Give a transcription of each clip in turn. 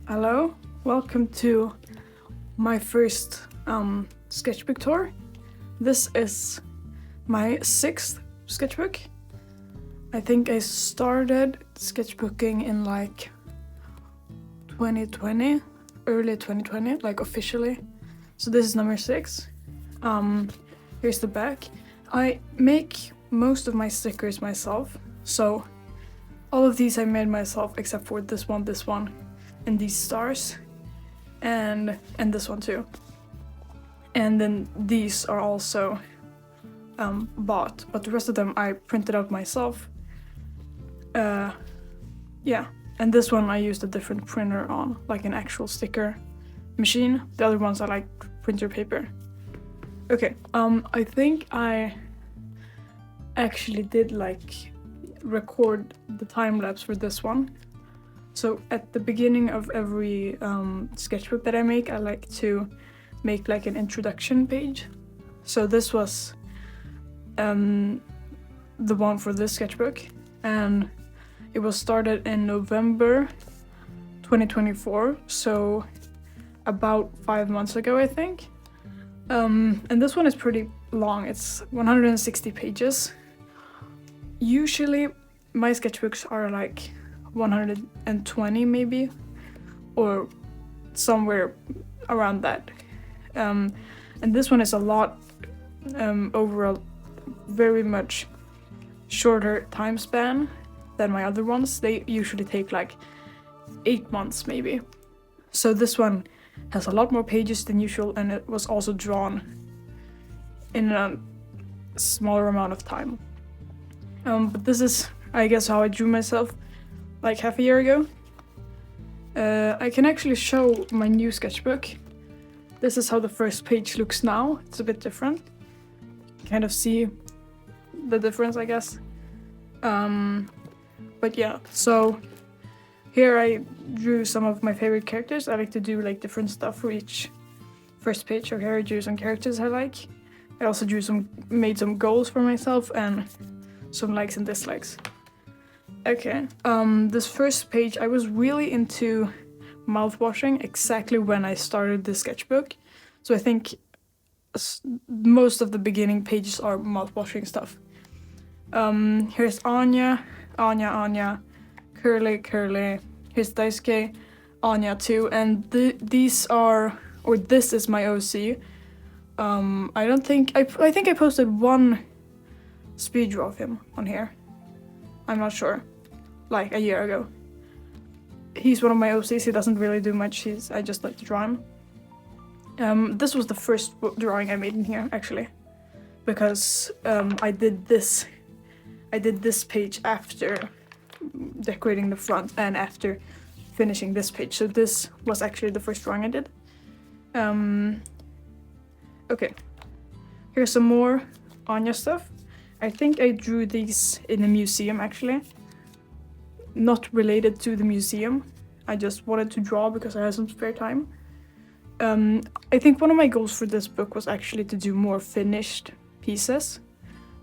Hello, welcome to my first sketchbook tour. This is my 6th sketchbook. I think I started sketchbooking in like 2020, early 2020, like officially. So this is number 6. Here's the back. I make most of my stickers myself, so all of these I made myself except for this one, and these stars, and this one too. And then these are also bought, but the rest of them I printed out myself. Yeah, and this one I used a different printer on, like an actual sticker machine. The other ones are like printer paper. Okay, I think I actually did like record the time lapse for this one. So at the beginning of every sketchbook that I make, I like to make like an introduction page. So this was the one for this sketchbook, and it was started in November 2024, so about 5 months ago, I think. And this one is pretty long. It's 160 pages. Usually my sketchbooks are like 120 maybe, or somewhere around that. And this one is a lot over a very much shorter time span than my other ones. They usually take like 8 months maybe. So this one has a lot more pages than usual, and it was also drawn in a smaller amount of time. But this is, I guess, how I drew myself like half a year ago. I can actually show my new sketchbook. This is how the first page looks now. It's a bit different. Kind of see the difference, I guess. But yeah, so here I drew some of my favorite characters. I like to do like different stuff for each first page. Okay, I drew some characters I like. I also made some goals for myself and some likes and dislikes. Okay, this first page, I was really into mouthwashing exactly when I started this sketchbook. So I think most of the beginning pages are mouthwashing stuff. Here's Anya, Curly. Here's Daisuke, Anya too, and this is my OC. I think I posted one speed draw of him on here. I'm not sure. Like a year ago. He's one of my OCs. He doesn't really do much. I just like to draw him. This was the first drawing I made in here, actually, because I did this page after decorating the front and after finishing this page. So this was actually the first drawing I did. Okay, here's some more Anya stuff. I think I drew these in a museum, actually. Not related to the museum. I just wanted to draw because I had some spare time. I think one of my goals for this book was actually to do more finished pieces.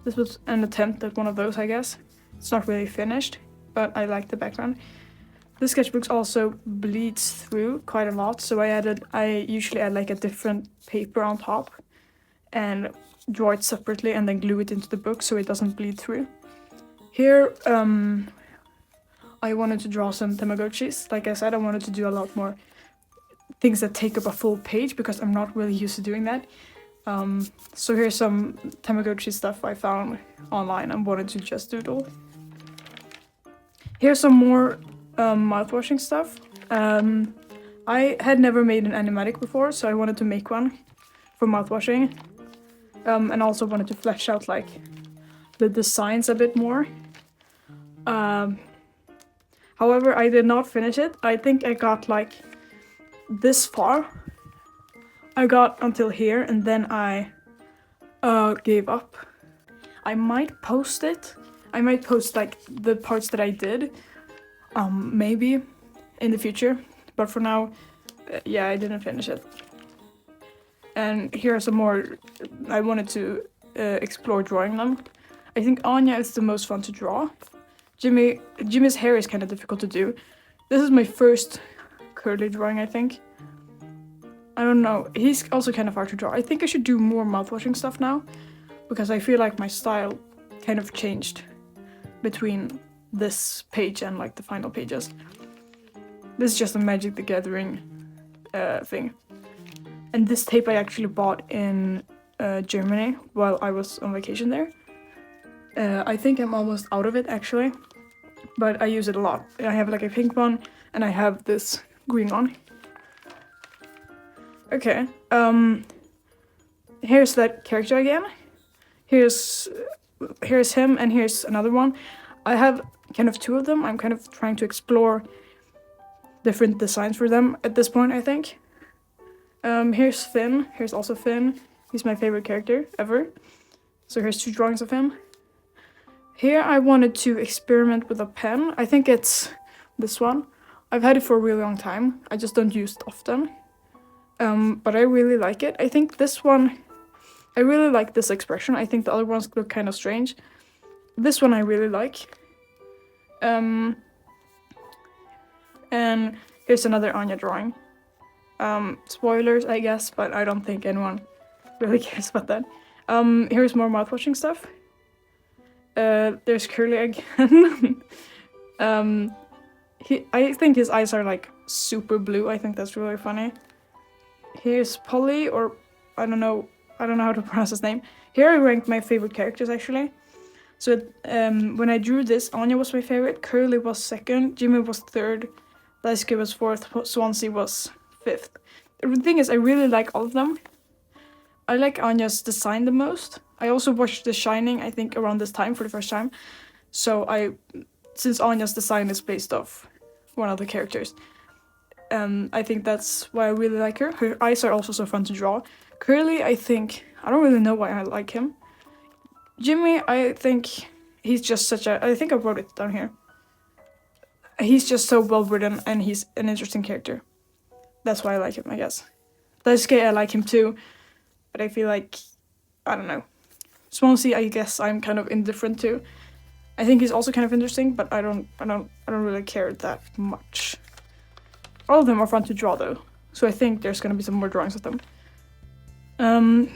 This was an attempt at one of those, I guess. It's not really finished, but I like the background. The sketchbook also bleeds through quite a lot, so I usually add like a different paper on top and draw it separately and then glue it into the book so it doesn't bleed through. Here, I wanted to draw some Tamagotchis. Like I said, I wanted to do a lot more things that take up a full page because I'm not really used to doing that. So here's some Tamagotchi stuff I found online and wanted to just doodle. Here's some more mouthwashing stuff. I had never made an animatic before, so I wanted to make one for mouthwashing. And also wanted to flesh out like the designs a bit more. However, I did not finish it. I think I got like this far. I got until here and then I gave up. I might post it. I might post like the parts that I did, maybe in the future. But for now, yeah, I didn't finish it. And here are some more. I wanted to explore drawing them. I think Anya is the most fun to draw. Jimmy's hair is kind of difficult to do. This is my first Curly drawing, I think. I don't know. He's also kind of hard to draw. I think I should do more mouthwashing stuff now, because I feel like my style kind of changed between this page and like the final pages. This is just a Magic the Gathering thing. And this tape I actually bought in Germany while I was on vacation there. I think I'm almost out of it actually, but I use it a lot. I have like a pink one and I have this green one. Okay, here's that character again. Here's him and here's another one. I have kind of two of them. I'm kind of trying to explore different designs for them at this point, I think. Here's Finn. Here's also Finn. He's my favorite character ever. So here's two drawings of him. Here I wanted to experiment with a pen. I think it's this one. I've had it for a really long time. I just don't use it often. But I really like it. I think this one, I really like this expression. I think the other ones look kind of strange. This one I really like. And here's another Anya drawing. Spoilers, I guess, but I don't think anyone really cares about that. Here's more mouthwashing stuff. There's Curly again. I think his eyes are like super blue. I think that's really funny. Here's Polly, or I don't know how to pronounce his name. Here I ranked my favorite characters actually. So when I drew this, Anya was my favorite, Curly was second, Jimmy was third, Daisuke was fourth, Swansea was fifth. The thing is, I really like all of them. I like Anya's design the most. I also watched The Shining, I think around this time for the first time. So since Anya's design is based off one of the characters, I think that's why I really like her. Her eyes are also so fun to draw. Curly, I don't really know why I like him. Jimmy, I think he's just I think I wrote it down here. He's just so well written and he's an interesting character. That's why I like him, I guess. Daisuke, I like him too, but I feel like, I don't know. Swansea, I guess I'm kind of indifferent to. I think he's also kind of interesting, but I don't really care that much. All of them are fun to draw though, so I think there's gonna be some more drawings of them.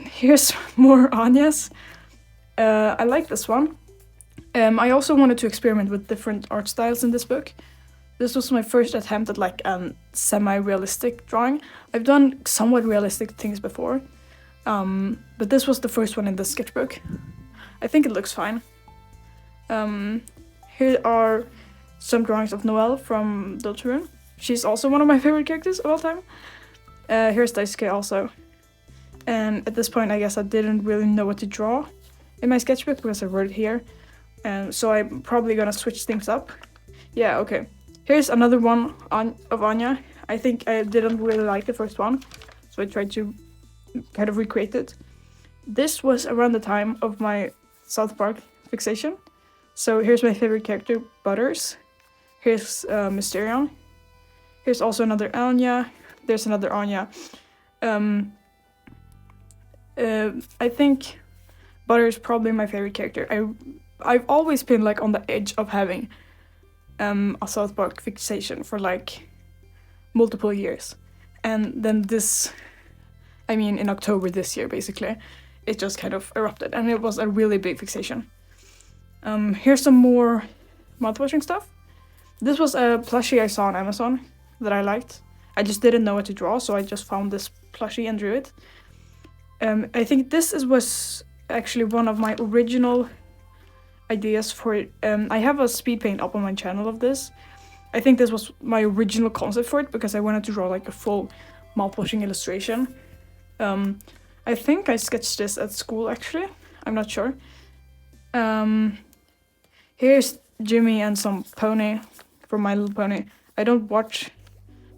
Here's more Anya's. I like this one. I also wanted to experiment with different art styles in this book. This was my first attempt at like semi-realistic drawing. I've done somewhat realistic things before, but this was the first one in the sketchbook. I think it looks fine. Here are some drawings of Noelle from Deltarune. She's also one of my favorite characters of all time. Here's Daisuke also. And at this point, I guess I didn't really know what to draw in my sketchbook because I wrote it here. So I'm probably gonna switch things up. Yeah, okay. Here's another one of Anya. I think I didn't really like the first one, so I tried to kind of recreate it. This was around the time of my South Park fixation. So here's my favorite character, Butters. Here's Mysterion. Here's also another Anya. There's another Anya. I think Butters is probably my favorite character. I've always been like on the edge of having a South Park fixation for like multiple years, and then in October this year basically, it just kind of erupted, and it was a really big fixation. Here's some more mouthwashing stuff. This was a plushie I saw on Amazon that I liked. I just didn't know what to draw, so I just found this plushie and drew it. I think this was actually one of my original ideas for it. I have a speed paint up on my channel of this. I think this was my original concept for it because I wanted to draw like a full mouthwashing illustration. I think I sketched this at school actually. I'm not sure. Here's Jimmy and some pony from My Little Pony. I don't watch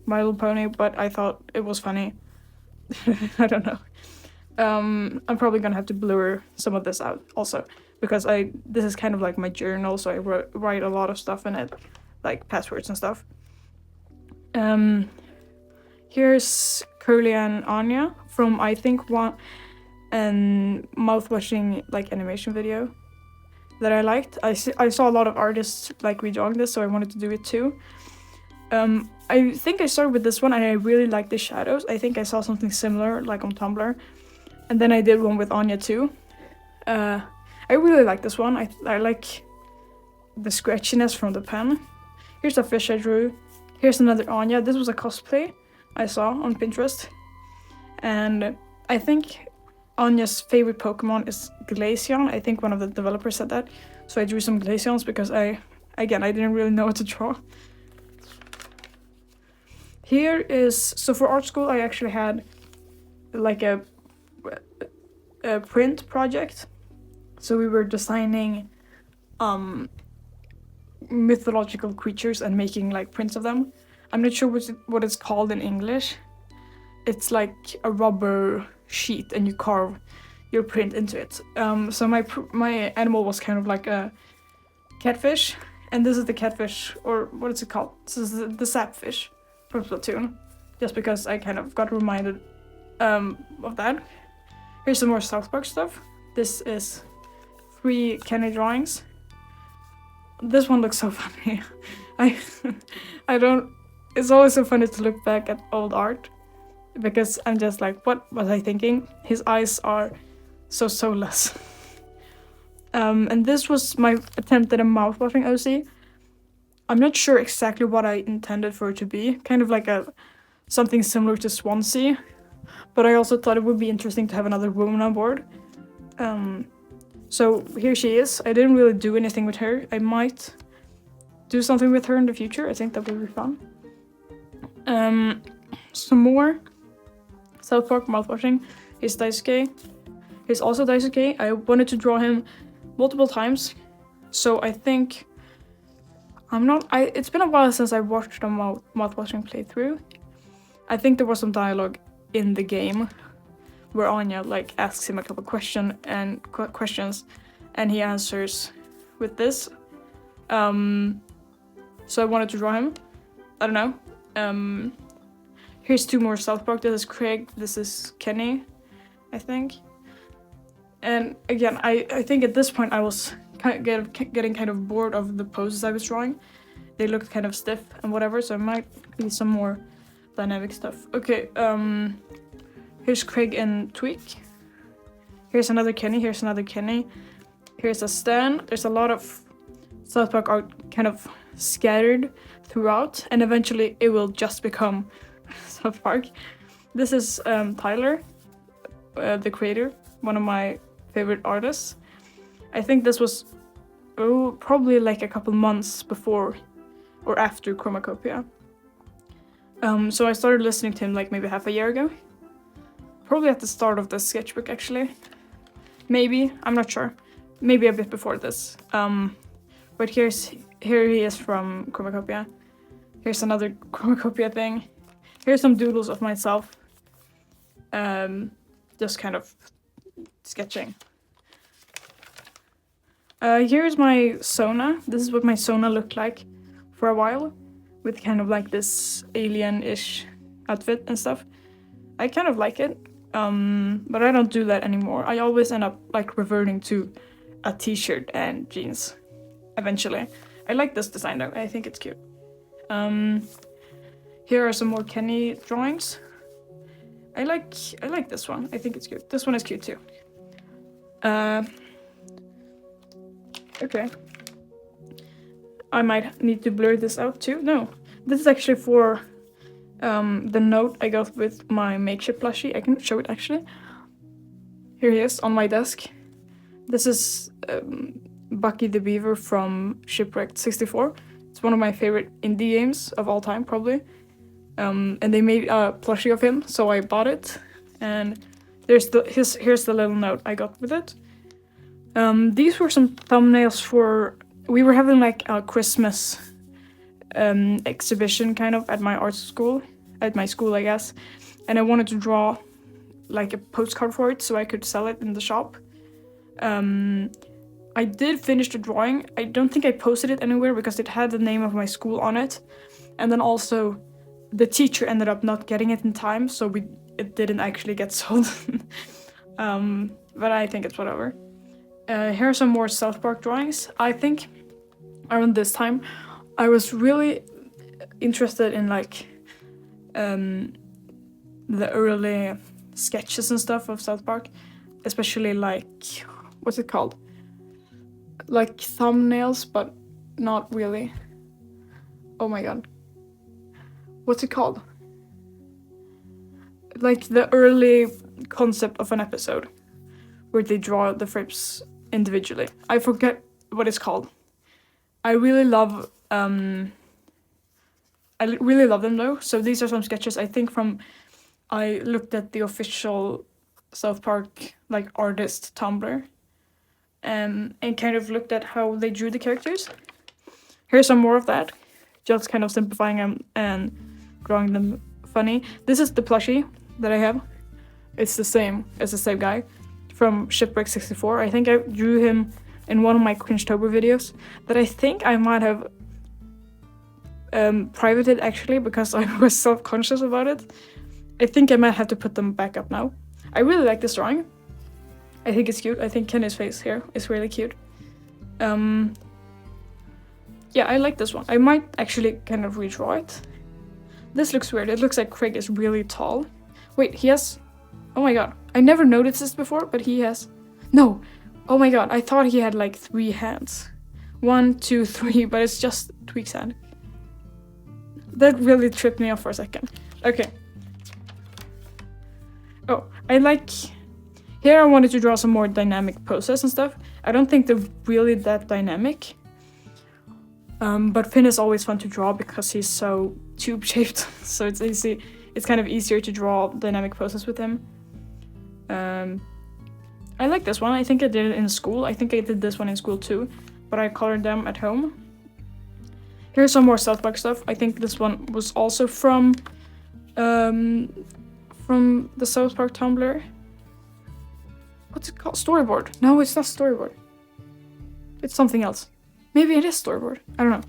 My Little Pony, but I thought it was funny. I don't know. I'm probably gonna have to blur some of this out also, because this is kind of like my journal, so I write a lot of stuff in it, like passwords and stuff. Here's Curly and Anya from, I think, one mouthwashing like animation video that I liked. I saw a lot of artists like redrawing this, so I wanted to do it too. I think I started with this one and I really like the shadows. I think I saw something similar like on Tumblr. And then I did one with Anya too. I really like this one. I like the scratchiness from the pen. Here's a fish I drew. Here's another Anya. This was a cosplay I saw on Pinterest. And I think Anya's favorite Pokemon is Glaceon. I think one of the developers said that. So I drew some Glaceons because I didn't really know what to draw. Here is, so for art school I actually had like a print project. So we were designing mythological creatures and making like prints of them. I'm not sure what it's called in English. It's like a rubber sheet and you carve your print into it. So my animal was kind of like a catfish, and this is the catfish, or what is it called? This is the sapfish from Splatoon, just because I kind of got reminded of that. Here's some more South Park stuff. This is 3 Kenny drawings. This one looks so funny. I don't. It's always so funny to look back at old art because I'm just like, what was I thinking? His eyes are so soulless. And this was my attempt at a mouthwashing OC. I'm not sure exactly what I intended for it to be. Kind of like something similar to Swansea. But I also thought it would be interesting to have another woman on board. So here she is. I didn't really do anything with her. I might do something with her in the future. I think that would be fun. Some more South Park mouthwashing. Here's Daisuke. Here's also Daisuke. I wanted to draw him multiple times. So I think it's been a while since I watched a mouthwashing playthrough. I think there was some dialogue in the game where Anya like asks him a couple questions and he answers with this. So I wanted to draw him. I don't know. Here's 2 more South Park. This is Craig. This is Kenny, I think. And again, I think at this point I was getting kind of bored of the poses I was drawing. They looked kind of stiff and whatever, so it might be some more dynamic stuff. Okay, here's Craig and Tweak. Here's another Kenny, here's another Kenny. Here's a Stan. There's a lot of South Park art kind of scattered throughout, and eventually it will just become South Park. This is Tyler, the creator, one of my favorite artists. I think this was probably like a couple months before or after Chromacopia. So I started listening to him like maybe half a year ago. Probably at the start of the sketchbook actually. Maybe, I'm not sure. Maybe a bit before this. But here he is from Chromacopia. Here's another Chromacopia thing. Here's some doodles of myself. Just kind of sketching. Here's my Sona. This is what my Sona looked like for a while, with kind of like this alien-ish outfit and stuff. I kind of like it, but I don't do that anymore. I always end up like reverting to a t-shirt and jeans eventually. I like this design though. I think it's cute. Here are some more Kenny drawings. I like this one. I think it's cute. This one is cute too. Okay. I might need to blur this out too. No, this is actually for the note I got with my makeshift plushie. I can show it actually. Here he is on my desk. This is Bucky the Beaver from Shipwrecked 64. It's one of my favorite indie games of all time, probably. And they made a plushie of him, so I bought it. And here's the little note I got with it. These were some thumbnails for... We were having like a Christmas exhibition kind of at my art school. At my school, I guess. And I wanted to draw like a postcard for it so I could sell it in the shop. I did finish the drawing. I don't think I posted it anywhere because it had the name of my school on it. And then also the teacher ended up not getting it in time, so it didn't actually get sold. But I think it's whatever. Here are some more South Park drawings. I think around this time I was really interested in like the early sketches and stuff of South Park, especially like, what's it called? Like thumbnails, but not really. Oh my god. What's it called? Like the early concept of an episode where they draw the frames individually. I forget what it's called. I really love them though. So these are some sketches I think from, I looked at the official South Park like artist Tumblr, and kind of looked at how they drew the characters. Here's some more of that, just kind of simplifying them and drawing them funny. This is the plushie that I have. It's the same as the same guy from Shipwreck 64. I think I drew him in one of my Cringetober videos that I think I might have privated actually because I was self-conscious about it. I think I might have to put them back up now. I really like this drawing. I think it's cute. I think Kenny's face here is really cute. Yeah, I like this one. I might actually kind of redraw it. This looks weird. It looks like Craig is really tall. Wait, he has... Oh my god. I never noticed this before, but he has... No! Oh my god, I thought he had like 3 hands. 1, 2, 3, but it's just Tweak's hand. That really tripped me off for a second. Okay. Oh, I like... Here I wanted to draw some more dynamic poses and stuff. I don't think they're really that dynamic. But Finn is always fun to draw because he's so tube-shaped. So it's easy. It's kind of easier to draw dynamic poses with him. I like this one. I think I did it in school. I think I did this one in school too. But I colored them at home. Here's some more South Park stuff. I think this one was also from the South Park Tumblr. What's it called? Storyboard. No, it's not storyboard. It's something else. Maybe it is storyboard. I don't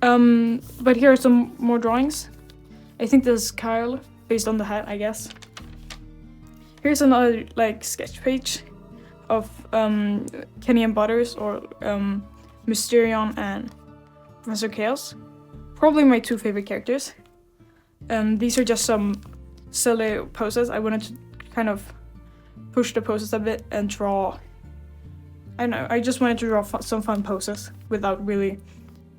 know. But here are some more drawings. I think this is Kyle, based on the hat, I guess. Here's another like sketch page of Kenny and Butters, or Mysterion and Professor Chaos. Probably my 2 favorite characters. These are just some silly poses. I wanted to kind of push the poses a bit and draw. I don't know, I just wanted to draw some fun poses without really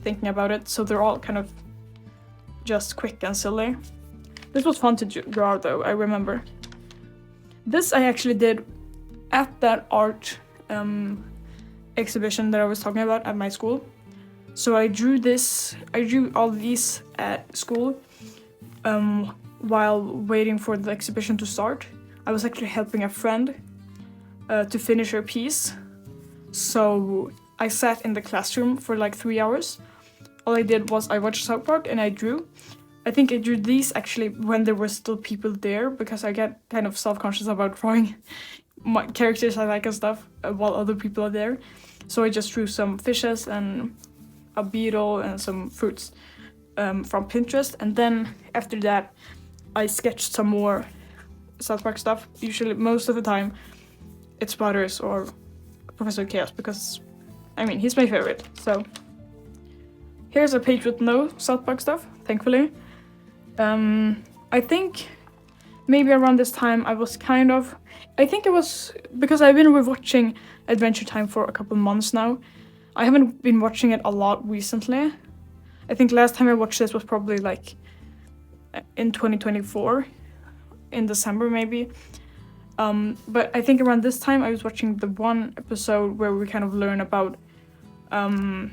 thinking about it. So they're all kind of just quick and silly. This was fun to draw though, I remember. This I actually did at that art exhibition that I was talking about at my school. So I drew all these at school while waiting for the exhibition to start. I was actually helping a friend to finish her piece. So I sat in the classroom for like 3 hours. All I did was I watched South Park and I drew. I think I drew these actually when there were still people there, because I get kind of self-conscious about drawing my characters I like and stuff while other people are there. So I just drew some fishes and a beetle and some fruits from Pinterest. And then after that, I sketched some more South Park stuff. Usually, most of the time, it's Butters or Professor Chaos, because, I mean, he's my favorite. So here's a page with no South Park stuff, thankfully. I think maybe around this time I was kind of... I think it was because I've been rewatching Adventure Time for a couple months now. I haven't been watching it a lot recently. I think last time I watched this was probably like in 2024, in December maybe. But I think around this time I was watching the one episode where we kind of learn about the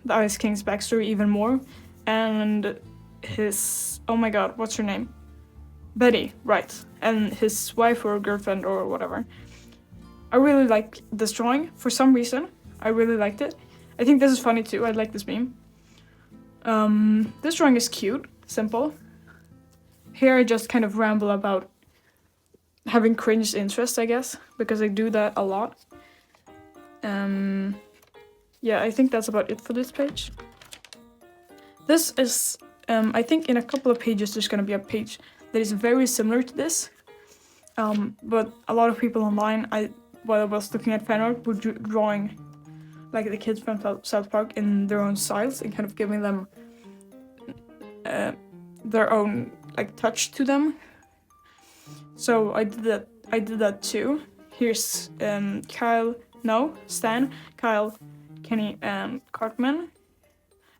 Ice King's backstory even more, and his, oh my god, what's her name? Betty, right, and his wife or girlfriend or whatever. I really like this drawing for some reason. I really liked it. I think this is funny too. I like this meme. This drawing is cute, simple. Here I just kind of ramble about having cringe interest, I guess, because I do that a lot. Yeah, I think that's about it for this page. This is, I think in a couple of pages there's gonna be a page that is very similar to this. But a lot of people online, while I was looking at fan art, were drawing like the kids from South Park in their own styles and kind of giving them their own like touch to them. So I did that too. Here's Stan, Kyle, Kenny, and Cartman.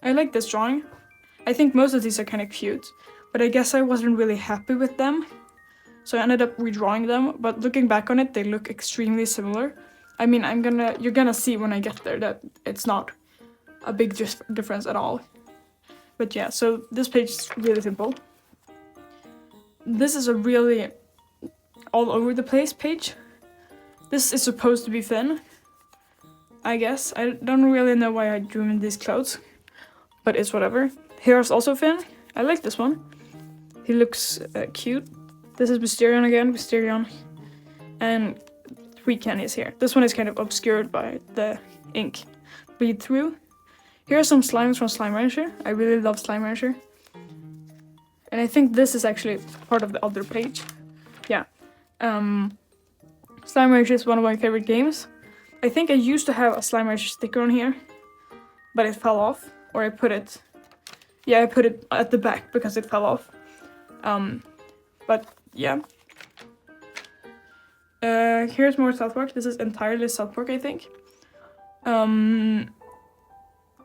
I like this drawing. I think most of these are kind of cute, but I guess I wasn't really happy with them. So I ended up redrawing them, but looking back on it, they look extremely similar. I mean, you're gonna see when I get there that it's not a big difference at all. But yeah, so this page is really simple. This is a really all over the place page. This is supposed to be Finn, I guess. I don't really know why I drew him in these clothes, but it's whatever. Here's also Finn. I like this one. He looks cute. This is Mysterion again, Mysterion. And 3 Kennys here. This one is kind of obscured by the ink bleed through. Here are some slimes from Slime Rancher. I really love Slime Rancher. And I think this is actually part of the other page. Yeah. Slime Rancher is one of my favorite games. I think I used to have a Slime Rancher sticker on here, but it fell off. Or I put it at the back because it fell off. But yeah. Here's more South Park. This is entirely South Park, I think.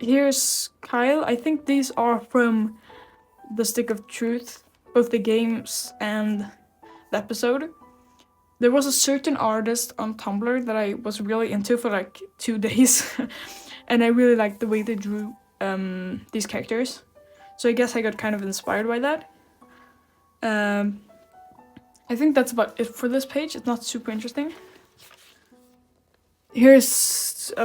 Here's Kyle. I think these are from the Stick of Truth, both the games and the episode. There was a certain artist on Tumblr that I was really into for like 2 days, and I really liked the way they drew these characters. So I guess I got kind of inspired by that. I think that's about it for this page. It's not super interesting. Here's a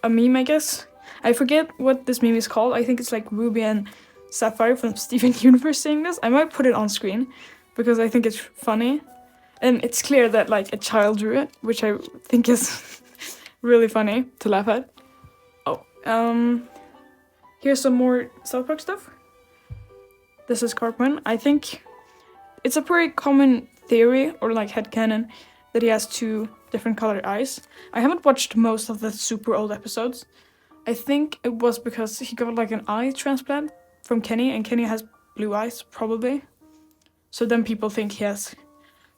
meme, I guess. I forget what this meme is called. I think it's like Ruby and Sapphire from Steven Universe saying this. I might put it on screen because I think it's funny. And it's clear that like a child drew it, which I think is really funny to laugh at. Oh, here's some more South Park stuff. This is Cartman. I think it's a pretty common theory or like headcanon that he has 2 different colored eyes. I haven't watched most of the super old episodes. I think it was because he got like an eye transplant from Kenny, and Kenny has blue eyes, probably. So then people think he has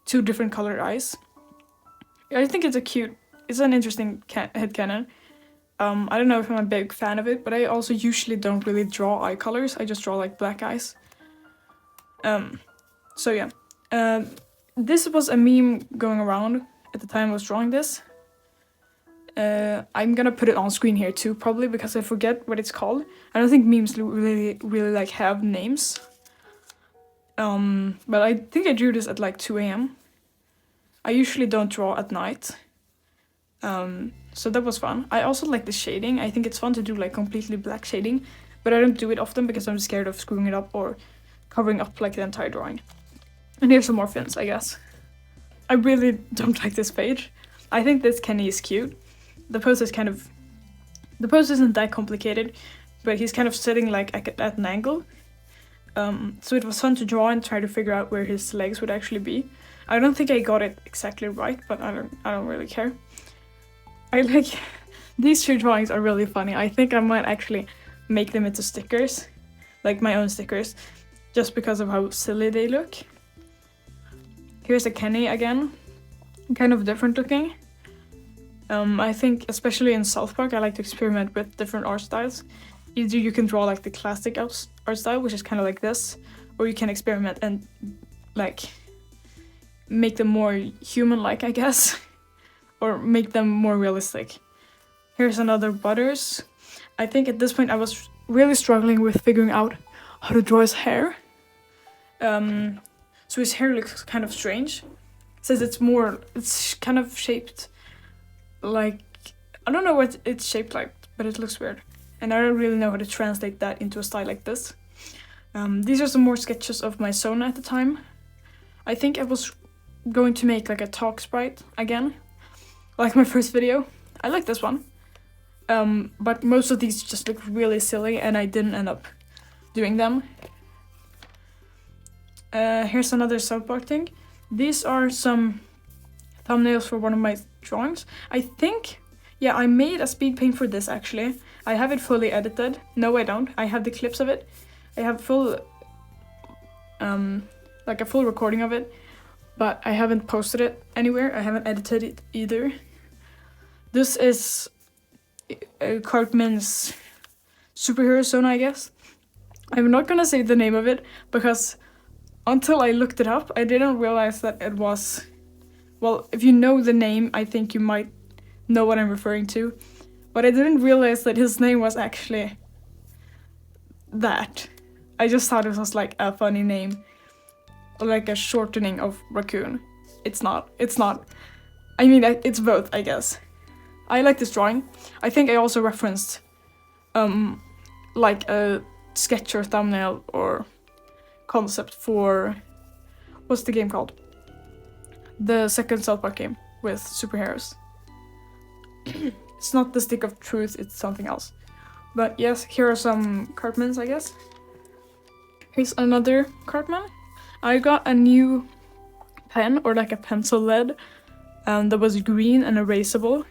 2 different colored eyes. I think it's an interesting headcanon. I don't know if I'm a big fan of it, but I also usually don't really draw eye colors. I just draw like black eyes. So yeah. This was a meme going around at the time I was drawing this. I'm gonna put it on screen here too, probably, because I forget what it's called. I don't think memes really like have names. But I think I drew this at like 2 a.m. I usually don't draw at night. So that was fun. I also like the shading. I think it's fun to do like completely black shading, but I don't do it often because I'm scared of screwing it up or covering up like the entire drawing. And here's some more fins, I guess. I really don't like this page. I think this Kenny is cute. The pose isn't that complicated, but he's kind of sitting like at an angle. So it was fun to draw and try to figure out where his legs would actually be. I don't think I got it exactly right, but I don't really care. I like these 2 drawings are really funny. I think I might actually make them into stickers, like my own stickers, just because of how silly they look. Here's a Kenny again, kind of different looking. I think especially in South Park, I like to experiment with different art styles. Either you can draw like the classic art style, which is kind of like this, or you can experiment and like make them more human-like, I guess, or make them more realistic. Here's another Butters. I think at this point I was really struggling with figuring out how to draw his hair. So his hair looks kind of strange. Since it's kind of shaped like, I don't know what it's shaped like, but it looks weird. And I don't really know how to translate that into a style like this. These are some more sketches of my Sona at the time. I think I was going to make like a talk sprite again, like my first video. I like this one. But most of these just look really silly and I didn't end up doing them. Here's another South Park thing. These are some thumbnails for one of my drawings. I think, yeah, I made a speed paint for this actually. I have it fully edited. No, I don't. I have the clips of it. I have full like a full recording of it, but I haven't posted it anywhere. I haven't edited it either. This is Cartman's superhero zone, I guess. I'm not gonna say the name of it because until I looked it up, I didn't realize that it was... Well, if you know the name, I think you might know what I'm referring to. But I didn't realize that his name was actually that. I just thought it was like a funny name. Or like a shortening of raccoon. It's not. It's not. I mean, it's both, I guess. I like this drawing. I think I also referenced like a sketch or thumbnail or concept for... What's the game called? The second South Park game with superheroes. It's not the Stick of Truth, it's something else. But yes, here are some Cartmans, I guess. Here's another Cartman. I got a new pen, or like a pencil lead, that was green and erasable.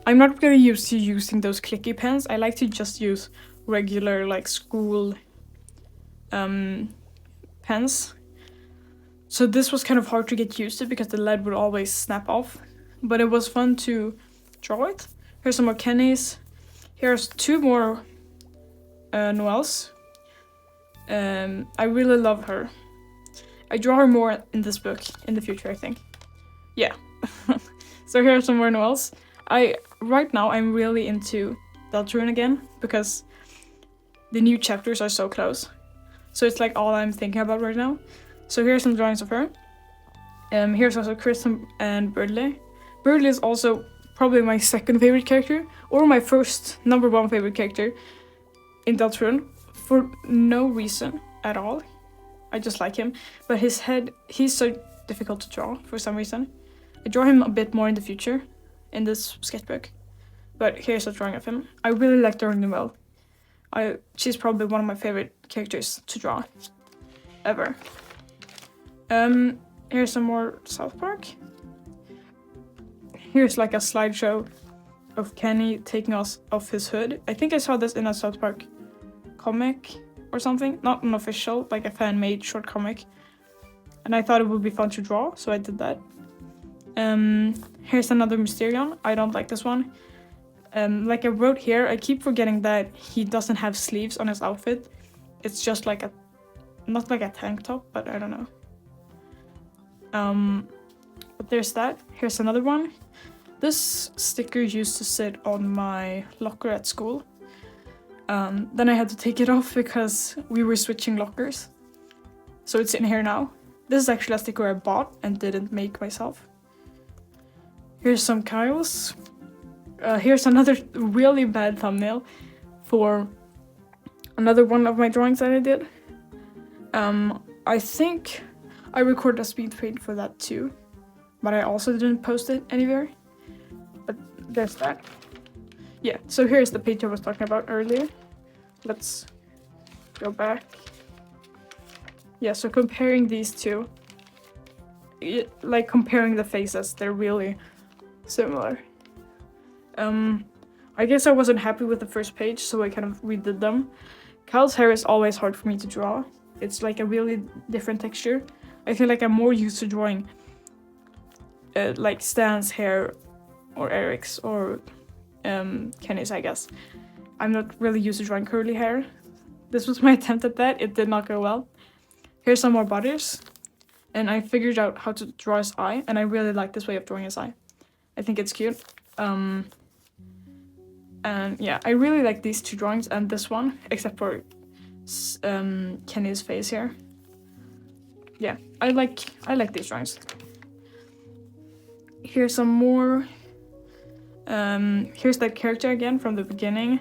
I'm not really used to using those clicky pens. I like to just use regular, like, school pens. So this was kind of hard to get used to because the lead would always snap off. But it was fun to draw it. Here's some more Kennys. Here's two more Noelles. I really love her. I draw her more in this book in the future, I think. Yeah. So here are some more Noelles. Right now I'm really into Deltarune again because the new chapters are so close. So it's like all I'm thinking about right now. So here's some drawings of her. Here's also Chris and Birdley. Birdley is also probably my second favorite character, or my first number one favorite character in Deltarune, for no reason at all. I just like him. But his head, he's so difficult to draw for some reason. I draw him a bit more in the future in this sketchbook. But here's a drawing of him. I really like drawing him well. She's probably one of my favorite characters to draw ever. Here's some more South Park. Here's like a slideshow of Kenny taking us off his hood. I think I saw this in a South Park comic or something. Not an official, like a fan-made short comic. And I thought it would be fun to draw, so I did that. Here's another Mysterion. I don't like this one. Like I wrote here, I keep forgetting that he doesn't have sleeves on his outfit. It's just like not like a tank top, but I don't know. But there's that. Here's another one. This sticker used to sit on my locker at school. Then I had to take it off because we were switching lockers. So it's in here now. This is actually a sticker I bought and didn't make myself. Here's some Kyles. Here's another really bad thumbnail for another one of my drawings that I did. I think I recorded a speed paint for that too, but I also didn't post it anywhere. But there's that. Yeah, so here's the page I was talking about earlier. Let's go back. Yeah, so comparing these two, like comparing the faces, they're really similar. I guess I wasn't happy with the first page, so I kind of redid them. Kyle's hair is always hard for me to draw. It's like a really different texture. I feel like I'm more used to drawing like Stan's hair or Eric's or Kenny's, I guess. I'm not really used to drawing curly hair. This was my attempt at that. It did not go well. Here's some more bodies. And I figured out how to draw his eye, and I really like this way of drawing his eye. I think it's cute. And yeah, I really like these two drawings and this one, except for Kenny's face here. Yeah, I like these drawings. Here's some more. Here's that character again from the beginning.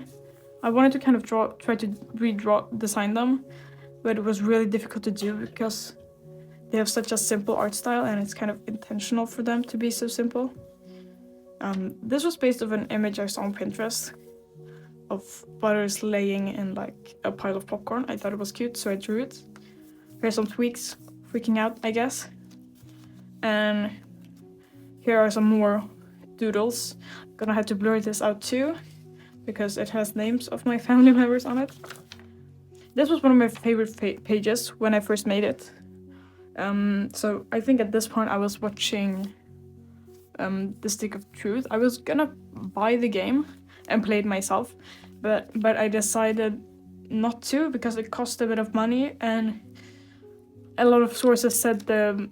I wanted to kind of try to design them, but it was really difficult to do because they have such a simple art style and it's kind of intentional for them to be so simple. This was based on an image I saw on Pinterest of Butters laying in like a pile of popcorn. I thought it was cute, so I drew it. Here's some tweaks, freaking out, I guess. And here are some more doodles. I'm gonna have to blur this out too, because it has names of my family members on it. This was one of my favorite pages when I first made it. So I think at this point I was watching The Stick of Truth. I was gonna buy the game and play it myself, but I decided not to because it cost a bit of money, and a lot of sources said the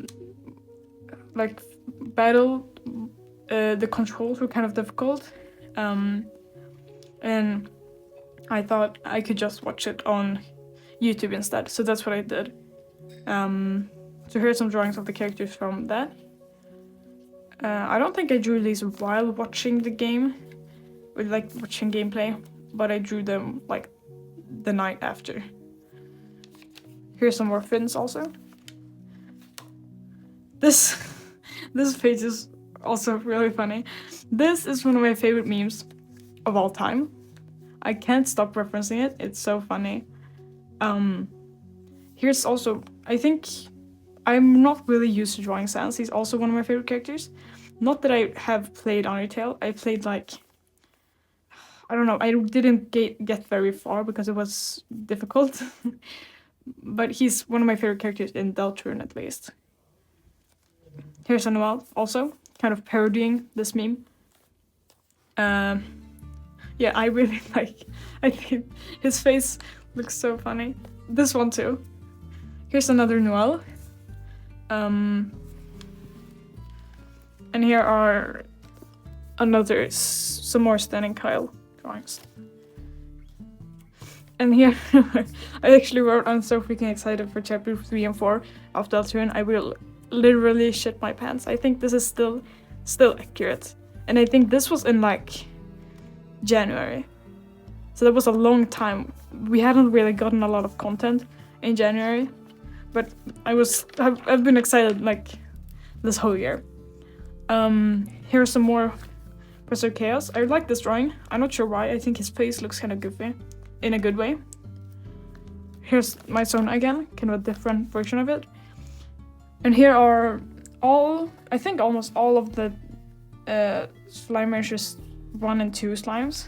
the controls were kind of difficult, and I thought I could just watch it on YouTube instead, so that's what I did. So here's some drawings of the characters from that. I don't think I drew these while watching the game, with like watching gameplay, but I drew them like the night after. Here's some more fins also. This page is also really funny. This is one of my favorite memes of all time. I can't stop referencing it. It's so funny. Here's also, I think I'm not really used to drawing Sans. He's also one of my favorite characters. Not that I have played Undertale. I played like, I don't know, I didn't get very far because it was difficult. But he's one of my favorite characters in Deltarune at least. Here's Noel also, kind of parodying this meme. Yeah, I really I think his face looks so funny. This one too. Here's another Noel. And here are some more Stan and Kyle drawings. And here, I actually wrote, I'm so freaking excited for chapter 3 and 4 of Deltarune. I will literally shit my pants. I think this is still accurate. And I think this was in like January. So that was a long time. We hadn't really gotten a lot of content in January. But I've been excited like this whole year. Here's some more Professor Chaos. I like this drawing. I'm not sure why. I think his face looks kind of goofy. In a good way. Here's my zone again, kind of a different version of it. And here are I think almost all of the Slime Ranchers 1 and 2 slimes.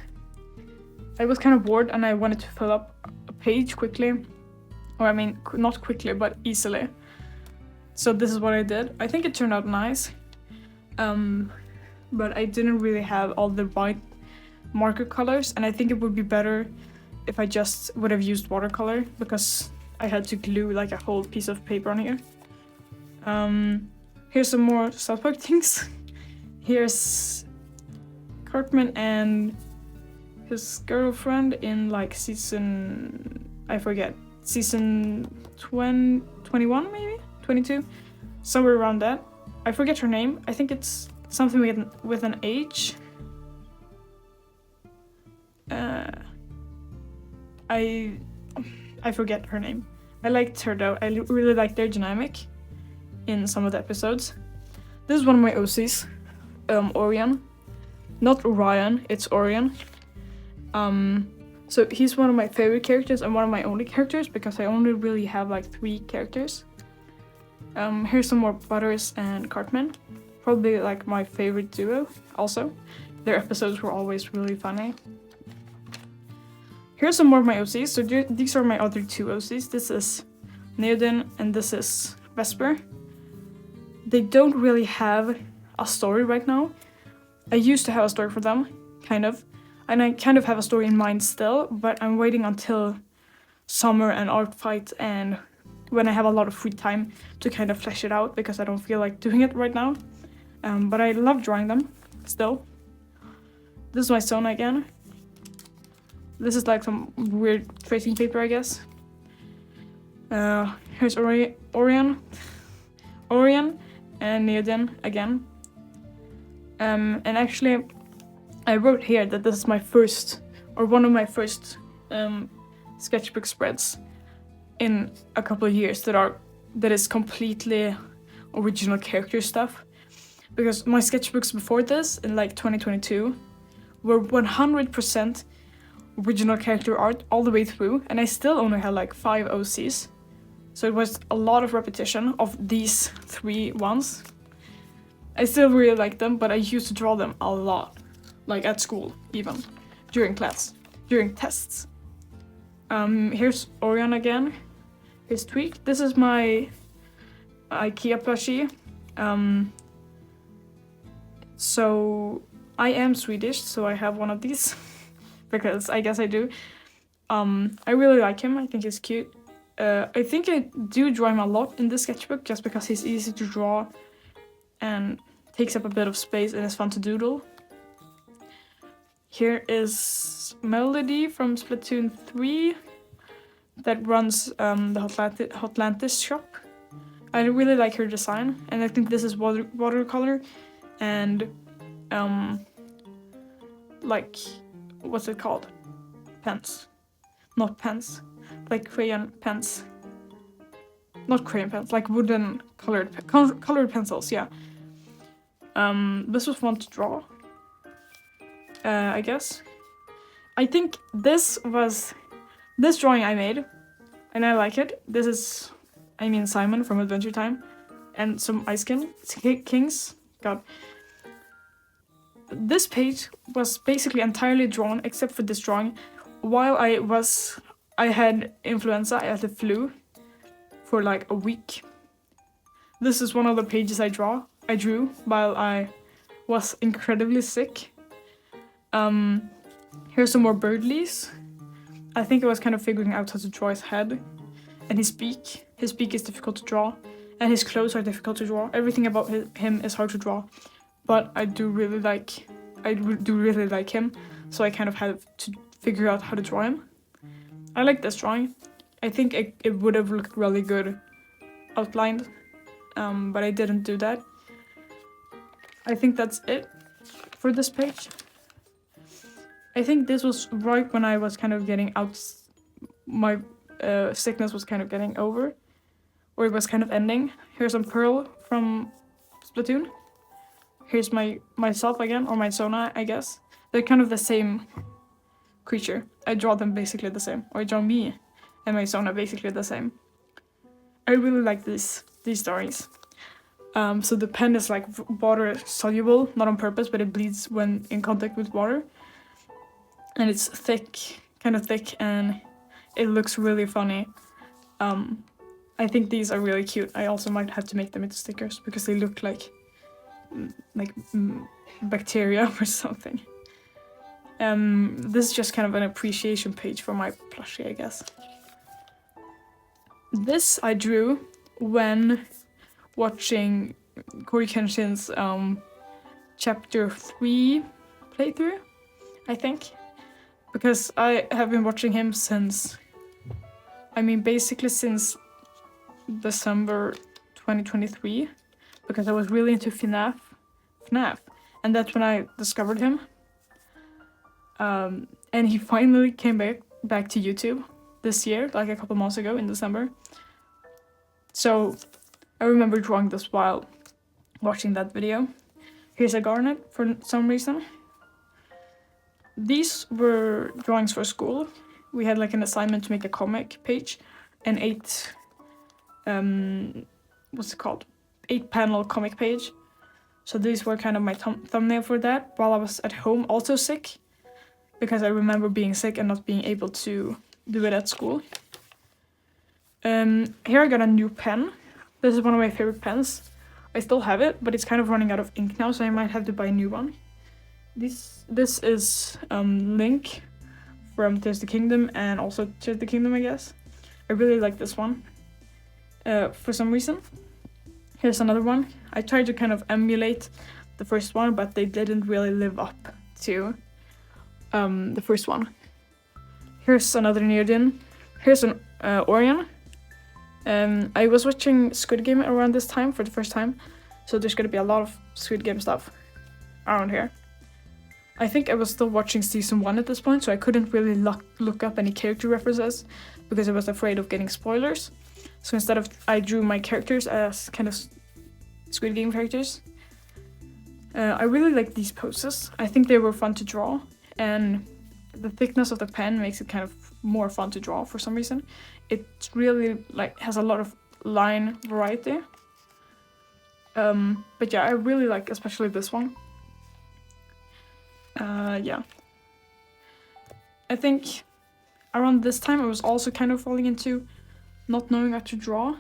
I was kind of bored and I wanted to fill up a page quickly. Or I mean, not quickly, but easily. So this is what I did. I think it turned out nice. But I didn't really have all the right marker colors, and I think it would be better if I just would have used watercolor, because I had to glue like a whole piece of paper on here. Here's some more South Park things. Here's Cartman and his girlfriend in like season 21 maybe? 22? Somewhere around that. I forget her name. I think it's something with an H. I forget her name. I liked her though. I really liked their dynamic in some of the episodes. This is one of my OCs, Orion. Not Orion, it's Orion. So he's one of my favorite characters and one of my only characters because I only really have like 3 characters. Here's some more Butters and Cartman. Probably like my favorite duo also. Their episodes were always really funny. Here's some more of my OCs. So these are my other 2 OCs. This is Neodin and this is Vesper. They don't really have a story right now. I used to have a story for them, kind of. And I kind of have a story in mind still, but I'm waiting until summer and art fight and when I have a lot of free time to kind of flesh it out because I don't feel like doing it right now. But I love drawing them still. This is my zone again. This is like some weird tracing paper, I guess. Here's Orion and Neodin again. And actually, I wrote here that this is my first, or one of my first sketchbook spreads in a couple of years that is completely original character stuff. Because my sketchbooks before this, in like 2022, were 100% original character art all the way through, and I still only had like 5 OCs. So it was a lot of repetition of these 3 ones. I still really like them, but I used to draw them a lot. Like at school, even. During class. During tests. Here's Orion again. Here's Tweak. This is my IKEA plushie. So I am Swedish, so I have one of these because I guess I do. I really like him. I think he's cute. I think I do draw him a lot in this sketchbook just because he's easy to draw and takes up a bit of space and is fun to doodle. Here is Melody from Splatoon 3 that runs the Hotlantis shop. I really like her design, and I think this is watercolor and like, what's it called? Pens. Not pens, like crayon pens. Not crayon pens, like wooden colored pencils, yeah. This was fun to draw, I guess. I think this drawing I made, and I like it. This is, I mean, Simon from Adventure Time, and some Ice Kings. God. This page was basically entirely drawn, except for this drawing, while I had influenza, I had the flu for like a week. This is one of the pages I drew while I was incredibly sick. Here's some more bird leaves. I think I was kind of figuring out how to draw his head and his beak. His beak is difficult to draw, and his clothes are difficult to draw. Everything about him is hard to draw, but I do really like him, so I kind of had to figure out how to draw him. I like this drawing. I think it would have looked really good outlined, but I didn't do that. I think that's it for this page. I think this was right when I was kind of getting out, my sickness was kind of getting over, or it was kind of ending. Here's some Pearl from Splatoon. Here's myself again, or my Sona, I guess. They're kind of the same creature. I draw them basically the same, or I draw me and my Sona basically the same. I really like these stories. So the pen is like water soluble, not on purpose, but it bleeds when in contact with water. And it's thick, kind of thick, and it looks really funny. I think these are really cute. I also might have to make them into stickers because they look like bacteria or something. This is just kind of an appreciation page for my plushie, I guess. This I drew when watching Corey Kenshin's chapter 3 playthrough, I think. Because I have been watching him since, basically since December 2023, because I was really into FNAF, and that's when I discovered him. And he finally came back to YouTube this year, like a couple months ago in December. So I remember drawing this while watching that video. Here's a garnet for some reason. These were drawings for school. We had like an assignment to make a comic page, an 8-panel comic page. So these were kind of my thumbnail for that while I was at home, also sick, because I remember being sick and not being able to do it at school. Here I got a new pen. This is one of my favorite pens. I still have it, but it's kind of running out of ink now, so I might have to buy a new one. This is Link from Tears of the Kingdom, and also Tears of the Kingdom, I guess. I really like this one for some reason. Here's another one. I tried to kind of emulate the first one, but they didn't really live up to the first one. Here's another Neodin. Here's an Orion. I was watching Squid Game around this time for the first time, so there's gonna be a lot of Squid Game stuff around here. I think I was still watching season 1 at this point, so I couldn't really look up any character references because I was afraid of getting spoilers. So instead I drew my characters as kind of Squid Game characters. I really like these poses. I think they were fun to draw, and the thickness of the pen makes it kind of more fun to draw for some reason. It really has a lot of line variety. But yeah, I really like especially this one. Yeah. I think around this time I was also kind of falling into not knowing how to draw.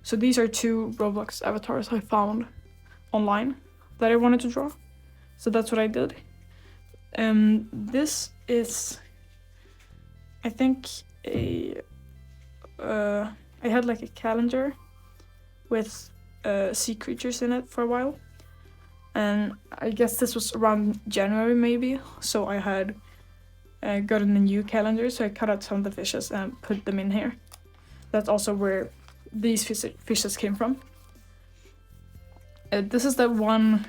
So these are 2 Roblox avatars I found online that I wanted to draw. So that's what I did. This is, I think, I had like a calendar with sea creatures in it for a while. And I guess this was around January maybe. So I had gotten a new calendar, so I cut out some of the fishes and put them in here. That's also where these fishes came from. This is that one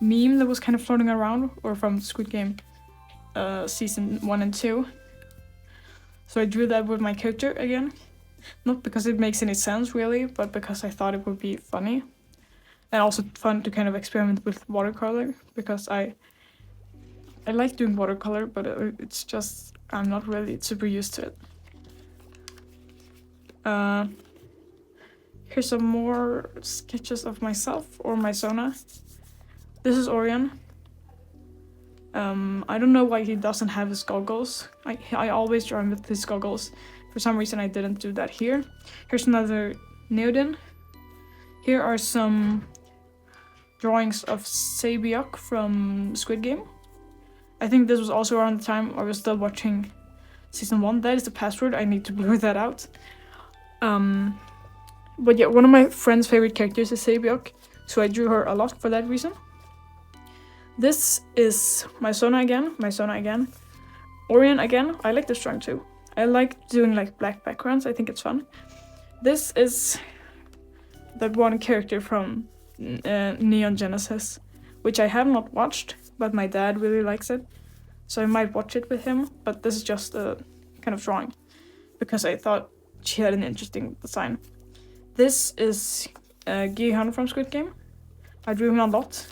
meme that was kind of floating around, or from Squid Game season 1 and 2. So I drew that with my character again. Not because it makes any sense really, but because I thought it would be funny. And also fun to kind of experiment with watercolor, because I like doing watercolor, but it's just, I'm not really super used to it. Here's some more sketches of myself or my Sona. This is Orion. I don't know why he doesn't have his goggles. I always draw him with his goggles. For some reason I didn't do that here. Here's another Neodin. Here are some drawings of Sabiok from Squid Game. I think this was also around the time I was still watching season 1. That is the password, I need to blur that out. But yeah, one of my friend's favorite characters is Sabiok, so I drew her a lot for that reason. This is my Sona again. Orion again, I like this drawing too. I like doing like black backgrounds, I think it's fun. This is that one character from Neon Genesis, which I have not watched, but my dad really likes it. So I might watch it with him, but this is just a kind of drawing, because I thought she had an interesting design. This is Gihan from Squid Game. I drew him a lot,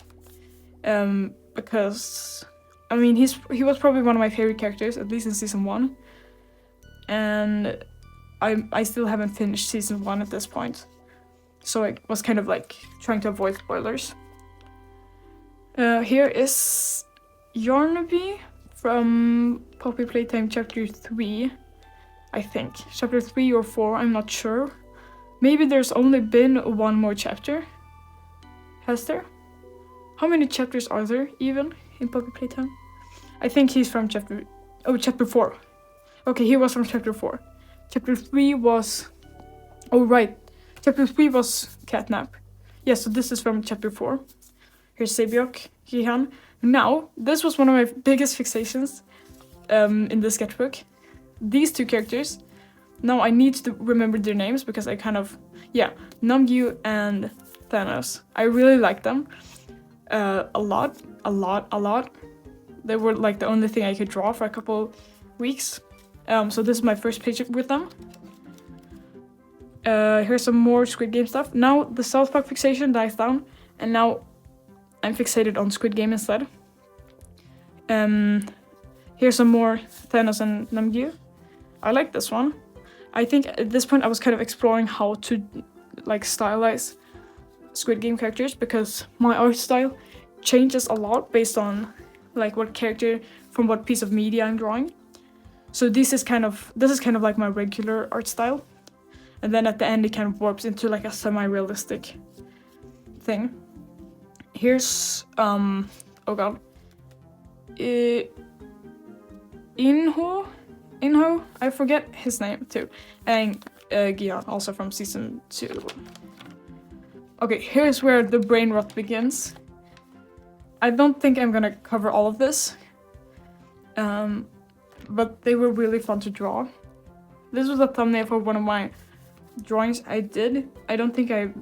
because, I mean, he was probably one of my favorite characters, at least in season 1. And I still haven't finished season 1 at this point. So I was kind of like trying to avoid spoilers. Here is Yarnaby from Poppy Playtime chapter 3, I think. Chapter 3 or 4, I'm not sure. Maybe there's only been 1 more chapter. Has there? How many chapters are there even in Poppy Playtime? I think he's from chapter 4. Okay, he was from chapter 4. Chapter 3 was... Oh, right. Chapter 3 was Catnap. Yeah, so this is from chapter 4. Here's Sabiok, Gihan. Now, this was one of my biggest fixations in the sketchbook. These 2 characters. Now I need to remember their names because I kind of... Yeah, Namgyu and Thanos. I really like them. A lot. They were like the only thing I could draw for a couple weeks. So this is my first page with them. Here's some more Squid Game stuff. Now the South Park fixation dies down, and now I'm fixated on Squid Game instead. Here's some more Thanos and Namgyu. I like this one. I think at this point I was kind of exploring how to like stylize Squid Game characters, because my art style changes a lot based on like what character from what piece of media I'm drawing. So this is kind of like my regular art style, and then at the end it kind of warps into like a semi-realistic thing. Here's oh god, Inho, I forget his name too, and Gian also from season 2. Okay, here's where the brain rot begins. I don't think I'm gonna cover all of this, but they were really fun to draw. This was a thumbnail for one of my drawings I did. I don't think I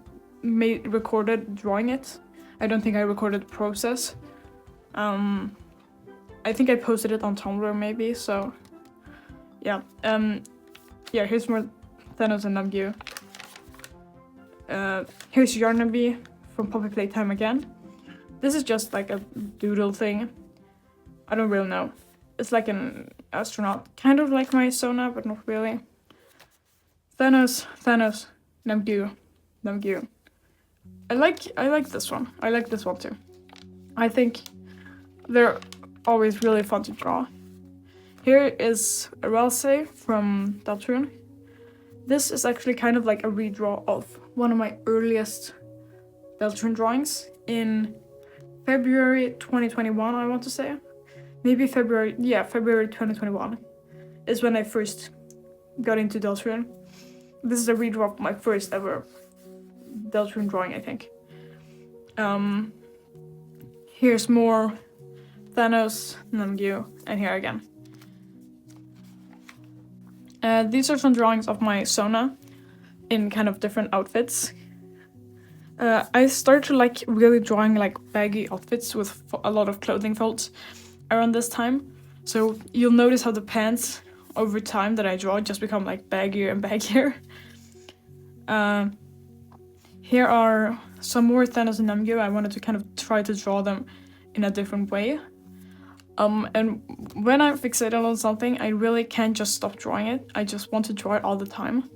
recorded drawing it. I don't think I recorded the process. I think I posted it on Tumblr maybe, so yeah. Yeah, here's more Thanos and Namgyu. Here's Yarnaby from Poppy Playtime again. This is just like a doodle thing. I don't really know. It's like an astronaut, kind of like my Sona, but not really. Thanos, Namgyu. I like this one. I like this one too. I think they're always really fun to draw. Here is Ralsei from Deltarune. This is actually kind of like a redraw of one of my earliest Deltarune drawings in February 2021, I want to say. Maybe February 2021 is when I first got into Deltarune. This is a redraw of my first ever Deltarune drawing, I think. Here's more Thanos, Namgyu, and here again. These are some drawings of my Sona in kind of different outfits. I started to like really drawing like baggy outfits with a lot of clothing folds around this time. So you'll notice how the pants over time that I draw just become like baggier and baggier. Here are some more Thanos and Namgyu. I wanted to kind of try to draw them in a different way. And when I'm fixated on something, I really can't just stop drawing it. I just want to draw it all the time.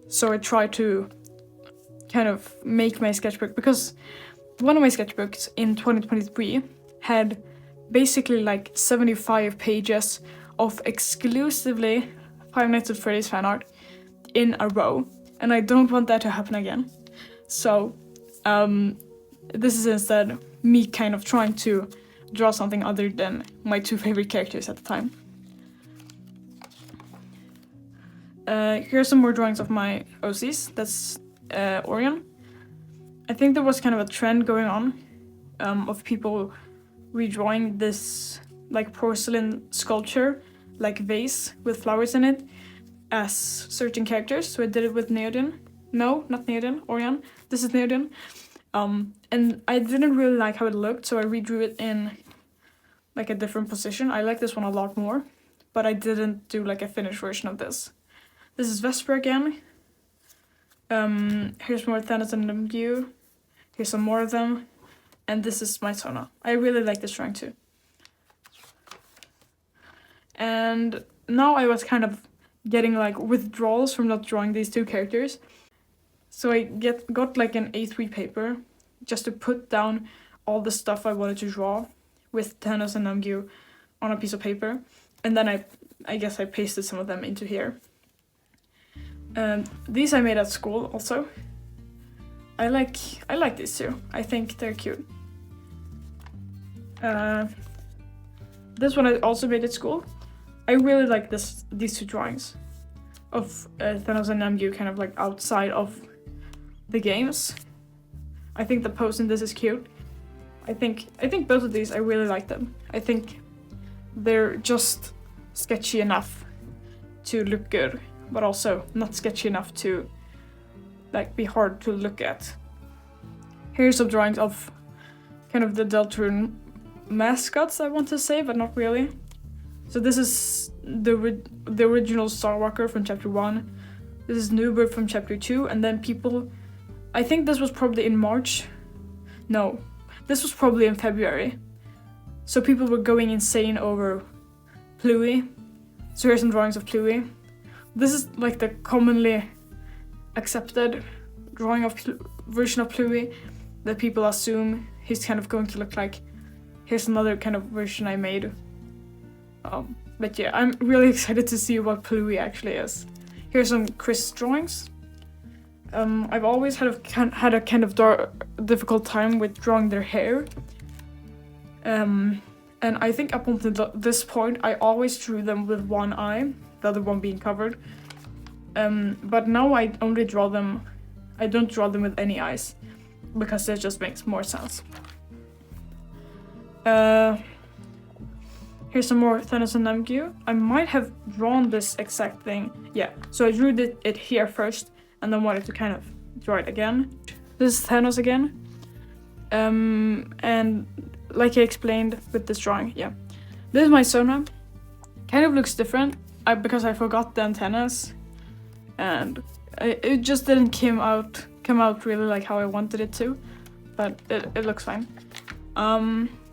So I try to kind of make my sketchbook, because one of my sketchbooks in 2023 had basically like 75 pages of exclusively Five Nights at Freddy's fan art in a row, and I don't want that to happen again. So this is instead me kind of trying to draw something other than my two favorite characters at the time. Here's some more drawings of my OCs. That's Orion. I think there was kind of a trend going on of people redrawing this like porcelain sculpture, like vase with flowers in it, as certain characters. So I did it with Neodin. No, not Neodin, Orion. This is Neodin. And I didn't really like how it looked, so I redrew it in like a different position. I like this one a lot more, but I didn't do like a finished version of this. This is Vesper again. Here's more Thanos and Namgyu. Here's some more of them. And this is my Sona. I really like this drawing too. And now I was kind of getting like withdrawals from not drawing these two characters. So I got like an A3 paper just to put down all the stuff I wanted to draw with Thanos and Namgyu on a piece of paper. And then I guess I pasted some of them into here. These I made at school also. I like these two. I think they're cute. This one I also made at school. I really like these two drawings of Thanos and Namgyu kind of like outside of the games. I think the pose in this is cute. I think both of these, I really like them. I think they're just sketchy enough to look good, but also not sketchy enough to like be hard to look at. Here's some drawings of kind of the Deltarune mascots, I want to say, but not really. So this is the original Starwalker from chapter 1. This is Newbird from chapter 2, and then people, I think this was probably in March. No, this was probably in February. So people were going insane over Pluie. So here's some drawings of Pluie. This is like the commonly accepted drawing of version of Pluie that people assume he's kind of going to look like. Here's another kind of version I made. But yeah, I'm really excited to see what Pluie actually is. Here's some Chris drawings. I've always had a kind of difficult time with drawing their hair. And I think up until this point, I always drew them with one eye, the other one being covered. But now I only draw them, I don't draw them with any eyes, because that just makes more sense. Here's some more Thanos and Namgyu. I might have drawn this exact thing. Yeah, so I drew it here first, and then wanted to kind of draw it again. This is Thanos again. And like I explained with this drawing, yeah. This is my Sona. Kind of looks different because I forgot the antennas. And it just didn't come out really like how I wanted it to. But it looks fine.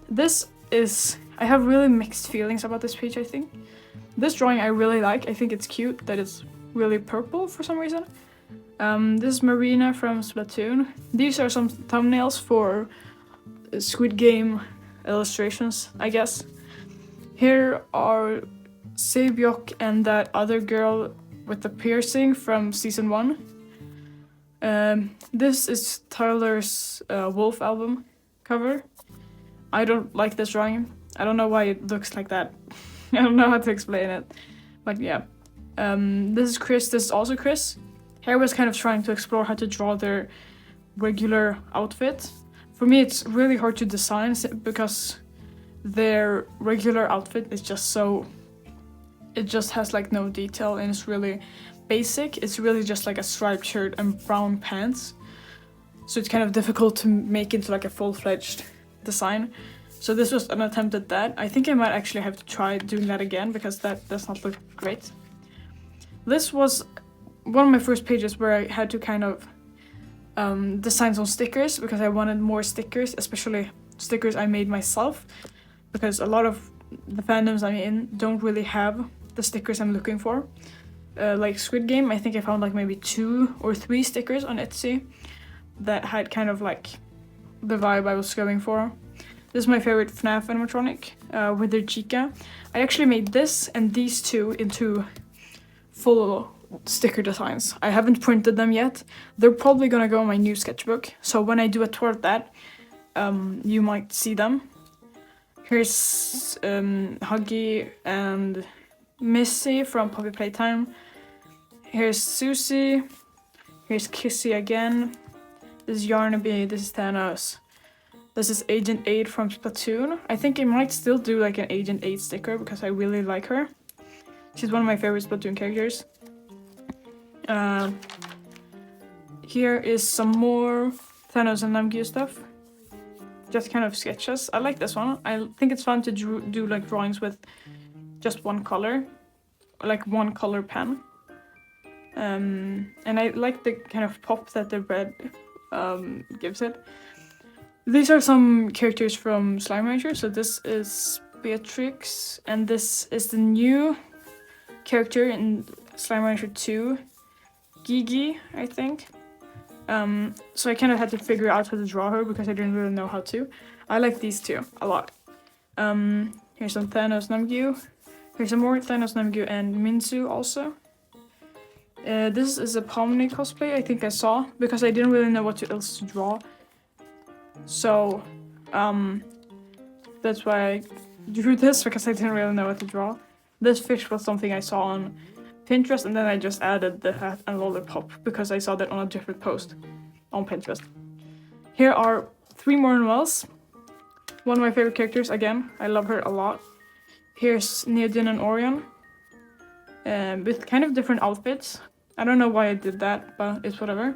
This is, I have really mixed feelings about this page, I think. This drawing I really like. I think it's cute that it's really purple for some reason. This is Marina from Splatoon. These are some thumbnails for Squid Game illustrations, I guess. Here are Sebyok and that other girl with the piercing from season 1. This is Tyler's Wolf album cover. I don't like this drawing. I don't know why it looks like that. I don't know how to explain it. But yeah. This is Chris. This is also Chris. Here I was kind of trying to explore how to draw their regular outfit. For me, it's really hard to design because their regular outfit is just so... It just has like no detail and it's really basic. It's really just like a striped shirt and brown pants. So it's kind of difficult to make into like a full-fledged design. So this was an attempt at that. I think I might actually have to try doing that again because that does not look great. This was one of my first pages where I had to kind of design some stickers because I wanted more stickers, especially stickers I made myself, because a lot of the fandoms I'm in don't really have the stickers I'm looking for. Like Squid Game, I think I found like maybe 2 or 3 stickers on Etsy that had kind of like the vibe I was going for. This is my favorite FNAF animatronic with their Chica. I actually made this and these 2 into full sticker designs. I haven't printed them yet. They're probably gonna go on my new sketchbook. So when I do a tour of that, you might see them. Here's Huggy and Missy from Puppy Playtime. Here's Susie. Here's Kissy again. This is Yarnaby. This is Thanos. This is Agent 8 from Splatoon. I think I might still do like an Agent 8 sticker because I really like her. She's one of my favorite Splatoon characters. Here is some more Thanos and Namgyu stuff. Just kind of sketches. I like this one. I think it's fun to do like drawings with just one color, like one color pen. And I like the kind of pop that the red gives it. These are some characters from Slime Rancher. So this is Beatrix, and this is the new character in Slime Rancher 2, Gigi, I think. So I kind of had to figure out how to draw her because I didn't really know how to. I like these 2 a lot. Here's some Thanos Namgyu. Here's some more Thanos Namgyu and Minzu also. This is a Pomni cosplay I think I saw because I didn't really know what else to draw. So that's why I drew this because I didn't really know what to draw. This fish was something I saw on Pinterest and then I just added the hat and lollipop because I saw that on a different post on Pinterest. Here are 3 more Noelles. One of my favorite characters again. I love her a lot. Here's Neodin and Orion with kind of different outfits. I don't know why I did that, but it's whatever.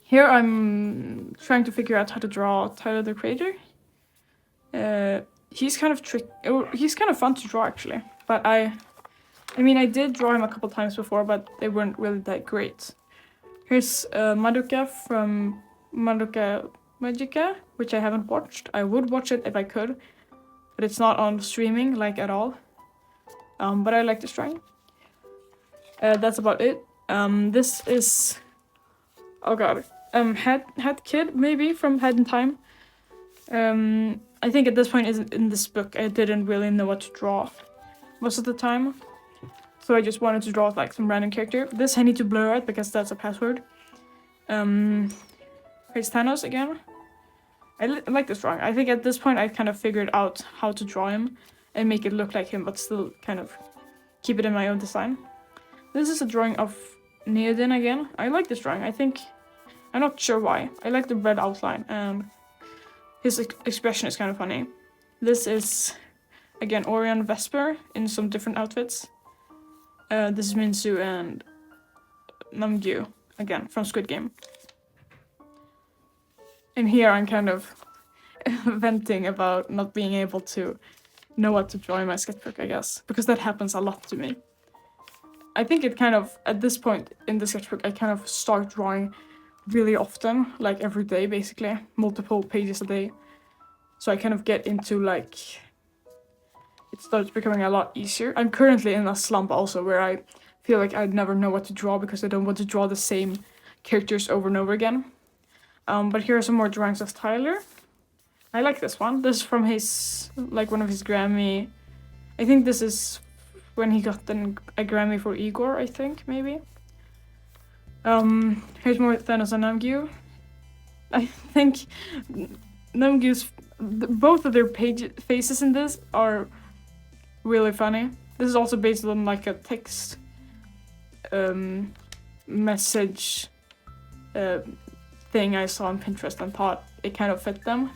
Here I'm trying to figure out how to draw Tyler the Creator. He's kind of he's kind of fun to draw actually, but I mean I did draw him a couple times before, but they weren't really that great. Here's Madoka from Madoka Magica, which I haven't watched. I would watch it if I could, but it's not on streaming like at all. But I like this drawing. That's about it. This is, oh god, Hat Kid maybe from Head in Time. I think at this point in this book I didn't really know what to draw most of the time, so I just wanted to draw like some random character. This I need to blur out because that's a password. Here's Thanos again. I like this drawing. I think at this point I kind of figured out how to draw him and make it look like him, but still kind of keep it in my own design. This is a drawing of Neodin again. I like this drawing. I'm not sure why. I like the red outline and his expression is kind of funny. This is, again, Orion Vesper in some different outfits. This is Minzu and Namgyu, again, from Squid Game. And here I'm kind of venting about not being able to know what to draw in my sketchbook, I guess, because that happens a lot to me. I think it kind of, at this point in the sketchbook, I kind of start drawing really often, like every day basically, multiple pages a day. So I kind of get into like, it starts becoming a lot easier. I'm currently in a slump also where I feel like I'd never know what to draw because I don't want to draw the same characters over and over again. But here are some more drawings of Tyler. I like this one. This is from his, like one of his Grammy I think this is when he got a Grammy for Igor, I think, maybe. Here's more Thanos and Namgyu. I think Namgyu's, both of their faces in this are really funny. This is also based on like a text message thing I saw on Pinterest and thought it kind of fit them.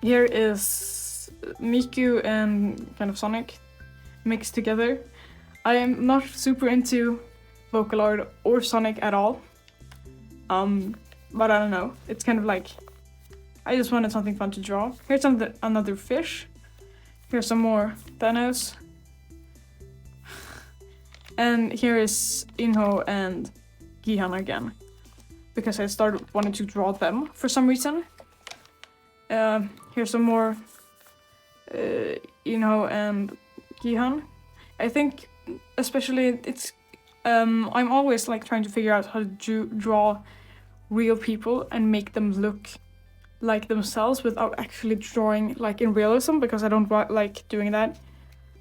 Here is Miku and kind of Sonic mixed together. I am not super into Vocaloid or Sonic at all. But I don't know. It's kind of like, I just wanted something fun to draw. Here's another fish. Here's some more Thanos. And here is Inho and Gihan again, because I started wanting to draw them for some reason. Here's some more Inho and Gihan. I think especially it's I'm always like trying to figure out how to draw real people and make them look like themselves without actually drawing like in realism, because I don't like doing that.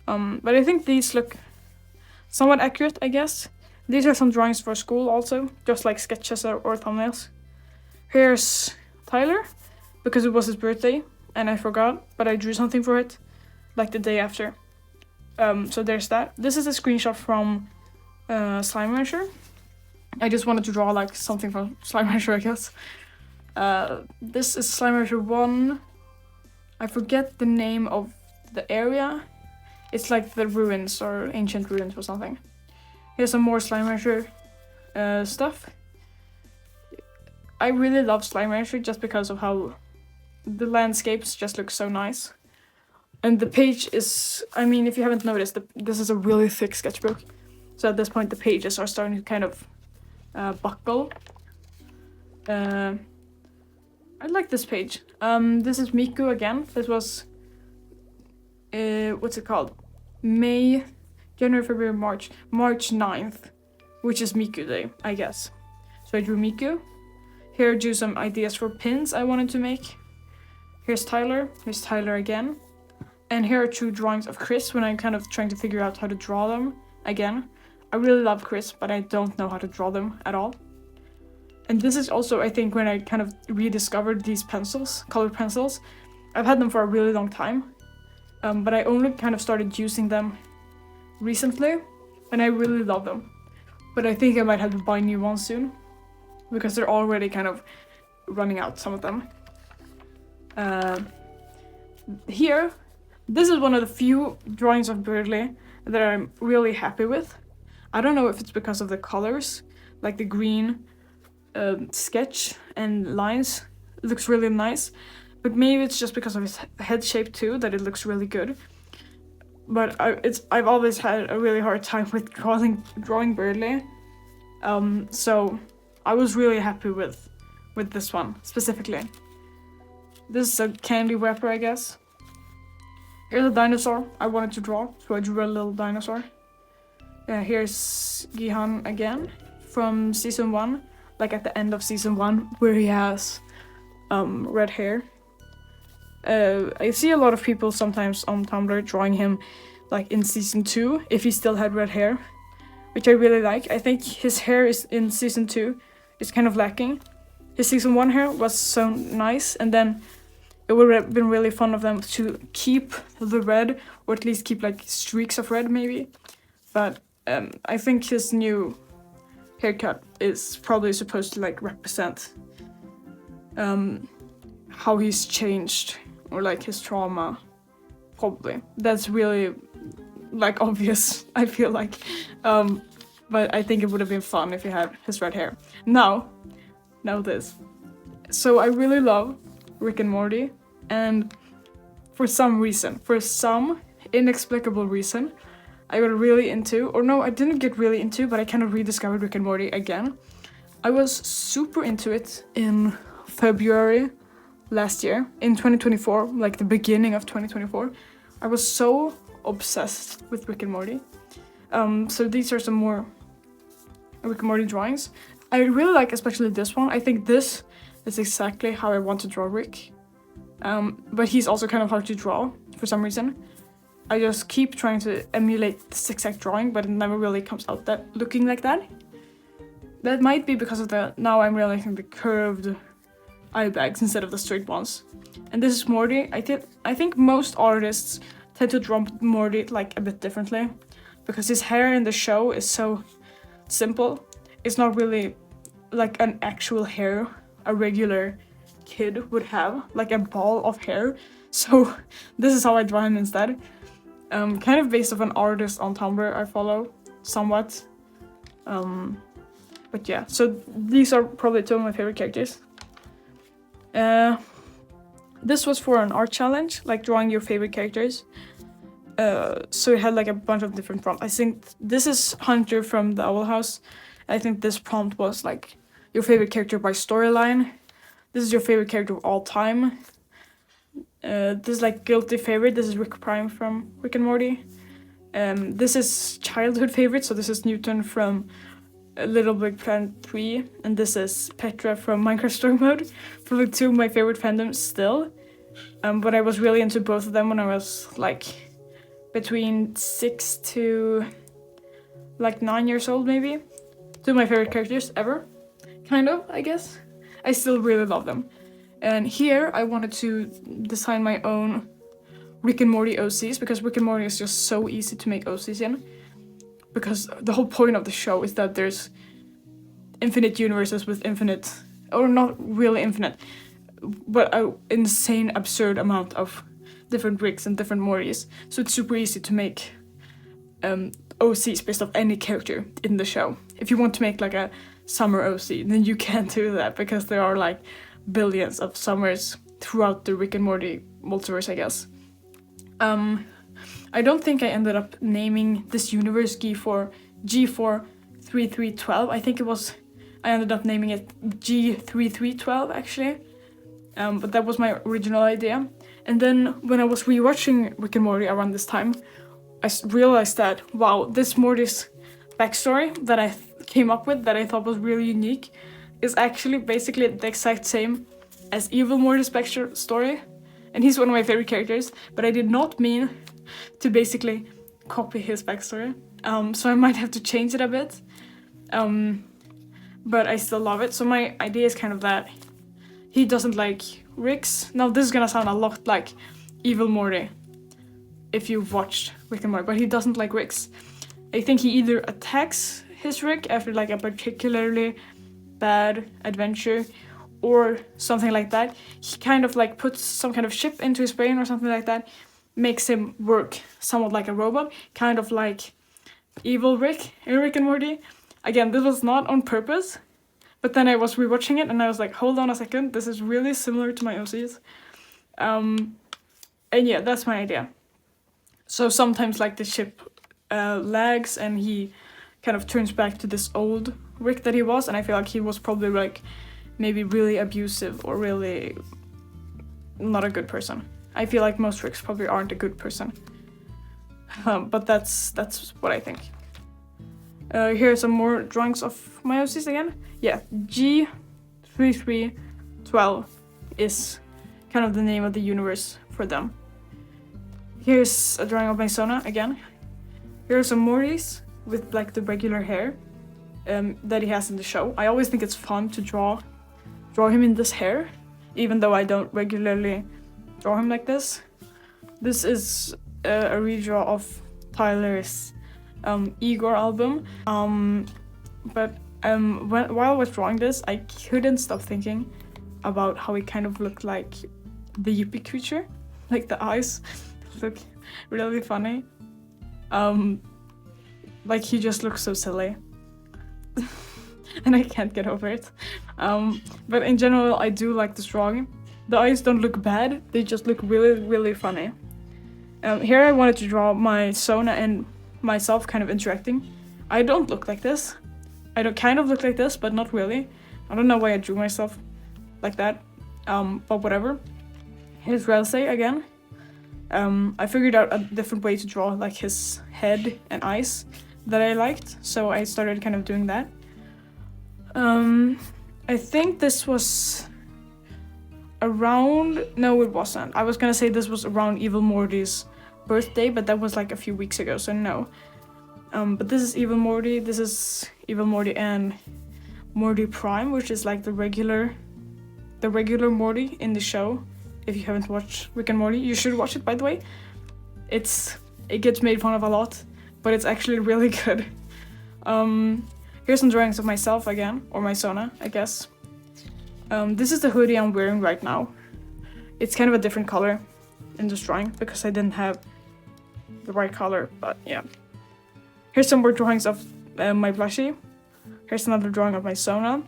But I think these look somewhat accurate, I guess. These are some drawings for school also, just like sketches or thumbnails. Here's Tyler, because it was his birthday and I forgot, but I drew something for it like the day after. So there's that. This is a screenshot from Slime Rancher. I just wanted to draw like something from Slime Rancher, I guess. This is Slime Rancher 1. I forget the name of the area. It's like the ruins or ancient ruins or something. Here's some more Slime Rancher stuff. I really love Slime Rancher just because of how the landscapes just look so nice. And the page is, I mean, if you haven't noticed, this is a really thick sketchbook. So at this point the pages are starting to kind of buckle. I like this page. This is Miku again. This was, what's it called? May, January, February, March 9th, which is Miku Day, I guess. So I drew Miku. Here I drew some ideas for pins I wanted to make. Here's Tyler again. And here are two drawings of Chris when I'm kind of trying to figure out how to draw them again. I really love Chris, but I don't know how to draw them at all. And this is also, I think, when I kind of rediscovered these pencils, colored pencils. I've had them for a really long time, but I only kind of started using them recently, and I really love them. But I think I might have to buy new ones soon, because they're already kind of running out, some of them. Here, this is one of the few drawings of Birdly that I'm really happy with. I don't know if it's because of the colors, like the green sketch and lines. It looks really nice, but maybe it's just because of his head shape too that it looks really good. But I've always had a really hard time with drawing Birdly, so I was really happy with this one specifically. This is a candy wrapper, I guess. Here's a dinosaur I wanted to draw, so I drew a little dinosaur. Here's Gihan again from season 1, like at the end of season 1, where he has red hair. I see a lot of people sometimes on Tumblr drawing him like in season 2, if he still had red hair, which I really like. I think his hair is in season 2 is kind of lacking. His season 1 hair was so nice, and then it would have been really fun of them to keep the red, or at least keep like streaks of red maybe. But I think his new haircut is probably supposed to like represent how he's changed, or like his trauma, probably. That's really like obvious, I feel like. But I think it would have been fun if he had his red hair. Now this. So I really love Rick and Morty, and for some inexplicable reason, I got really into, or no, I didn't get really into, but I kind of rediscovered Rick and Morty again. I was super into it in February last year, in 2024, like the beginning of 2024. I was so obsessed with Rick and Morty. So these are some more Rick and Morty drawings. I really like especially this one. I think this is exactly how I want to draw Rick. But he's also kind of hard to draw for some reason. I just keep trying to emulate this exact drawing, but it never really comes out that looking like that. That might be because of now I'm realizing the curved eye bags instead of the straight ones. And this is Morty. I think most artists tend to draw Morty like a bit differently, because his hair in the show is so simple. It's not really like an actual hair a regular kid would have, like a ball of hair. So this is how I draw him instead. Kind of based off an artist on Tumblr I follow somewhat. But yeah, so these are probably two of my favorite characters. This was for an art challenge, like drawing your favorite characters. So it had like a bunch of different prompts. I think this is Hunter from the Owl House. I think this prompt was like your favorite character by storyline. This is your favorite character of all time. This is like guilty favorite. This is Rick Prime from Rick and Morty. This is childhood favorite. So this is Newton from Little Big Planet 3, and this is Petra from Minecraft Story Mode. Probably two of my favorite fandoms still. But I was really into both of them when I was like between 6 to like 9 years old, maybe. Two of my favorite characters ever, kind of, I guess. I still really love them. And here I wanted to design my own Rick and Morty OCs, because Rick and Morty is just so easy to make OCs in. Because the whole point of the show is that there's infinite universes with infinite, or not really infinite, but an insane, absurd amount of different Ricks and different Mortys. So it's super easy to make OCs based off any character in the show. If you want to make like a summer OC, then you can't do that, because there are like billions of summers throughout the Rick and Morty multiverse, I guess. I don't think I ended up naming this universe G43312. I think I ended up naming it G3312 actually. But that was my original idea. And then when I was rewatching Rick and Morty around this time, I realized that, wow, this Morty's backstory that I came up with, that I thought was really unique, is actually basically the exact same as Evil Morty's backstory. And he's one of my favorite characters, but I did not mean to basically copy his backstory. So I might have to change it a bit. But I still love it. So my idea is kind of that he doesn't like Ricks. Now this is gonna sound a lot like Evil Morty if you've watched Rick and Morty, but he doesn't like Ricks. I think he either attacks his Rick after like a particularly bad adventure or something like that. He kind of like puts some kind of chip into his brain or something like that, makes him work somewhat like a robot, kind of like evil Rick in Rick and Morty. Again, this was not on purpose, but then I was rewatching it and I was like, hold on a second, this is really similar to my OCs. And yeah, that's my idea. So sometimes like the chip lags and he kind of turns back to this old Rick that he was, and I feel like he was probably like maybe really abusive or really not a good person. I feel like most Ricks probably aren't a good person. But that's what I think. Here are some more drawings of my OCs again. Yeah, G3312 is kind of the name of the universe for them. Here's a drawing of my Sona again. Here are some Mortys with like the regular hair that he has in the show. I always think it's fun to draw him in this hair, even though I don't regularly draw him like this. This is a redraw of Tyler's Igor album. But while I was drawing this, I couldn't stop thinking about how he kind of looked like the Yippie creature. Like the eyes look really funny. Like he just looks so silly. And I can't get over it. But in general, I do like this drawing. The eyes don't look bad, they just look really, really funny. Here I wanted to draw my Sona and myself kind of interacting. I don't look like this. I don't kind of look like this, but not really. I don't know why I drew myself like that. But whatever. Here's Ralsei again. I figured out a different way to draw like his head and eyes that I liked, so I started kind of doing that. I think this was around... No, it wasn't. I was gonna say this was around Evil Morty's birthday, but that was like a few weeks ago, so no. But this is Evil Morty. This is Evil Morty and Morty Prime, which is like the regular Morty in the show. If you haven't watched Rick and Morty, you should watch it, by the way. It gets made fun of a lot, but it's actually really good. Here's some drawings of myself again, or my Sona, I guess. This is the hoodie I'm wearing right now. It's kind of a different color in this drawing because I didn't have the right color, but yeah. Here's some more drawings of my blushie. Here's another drawing of my Sona.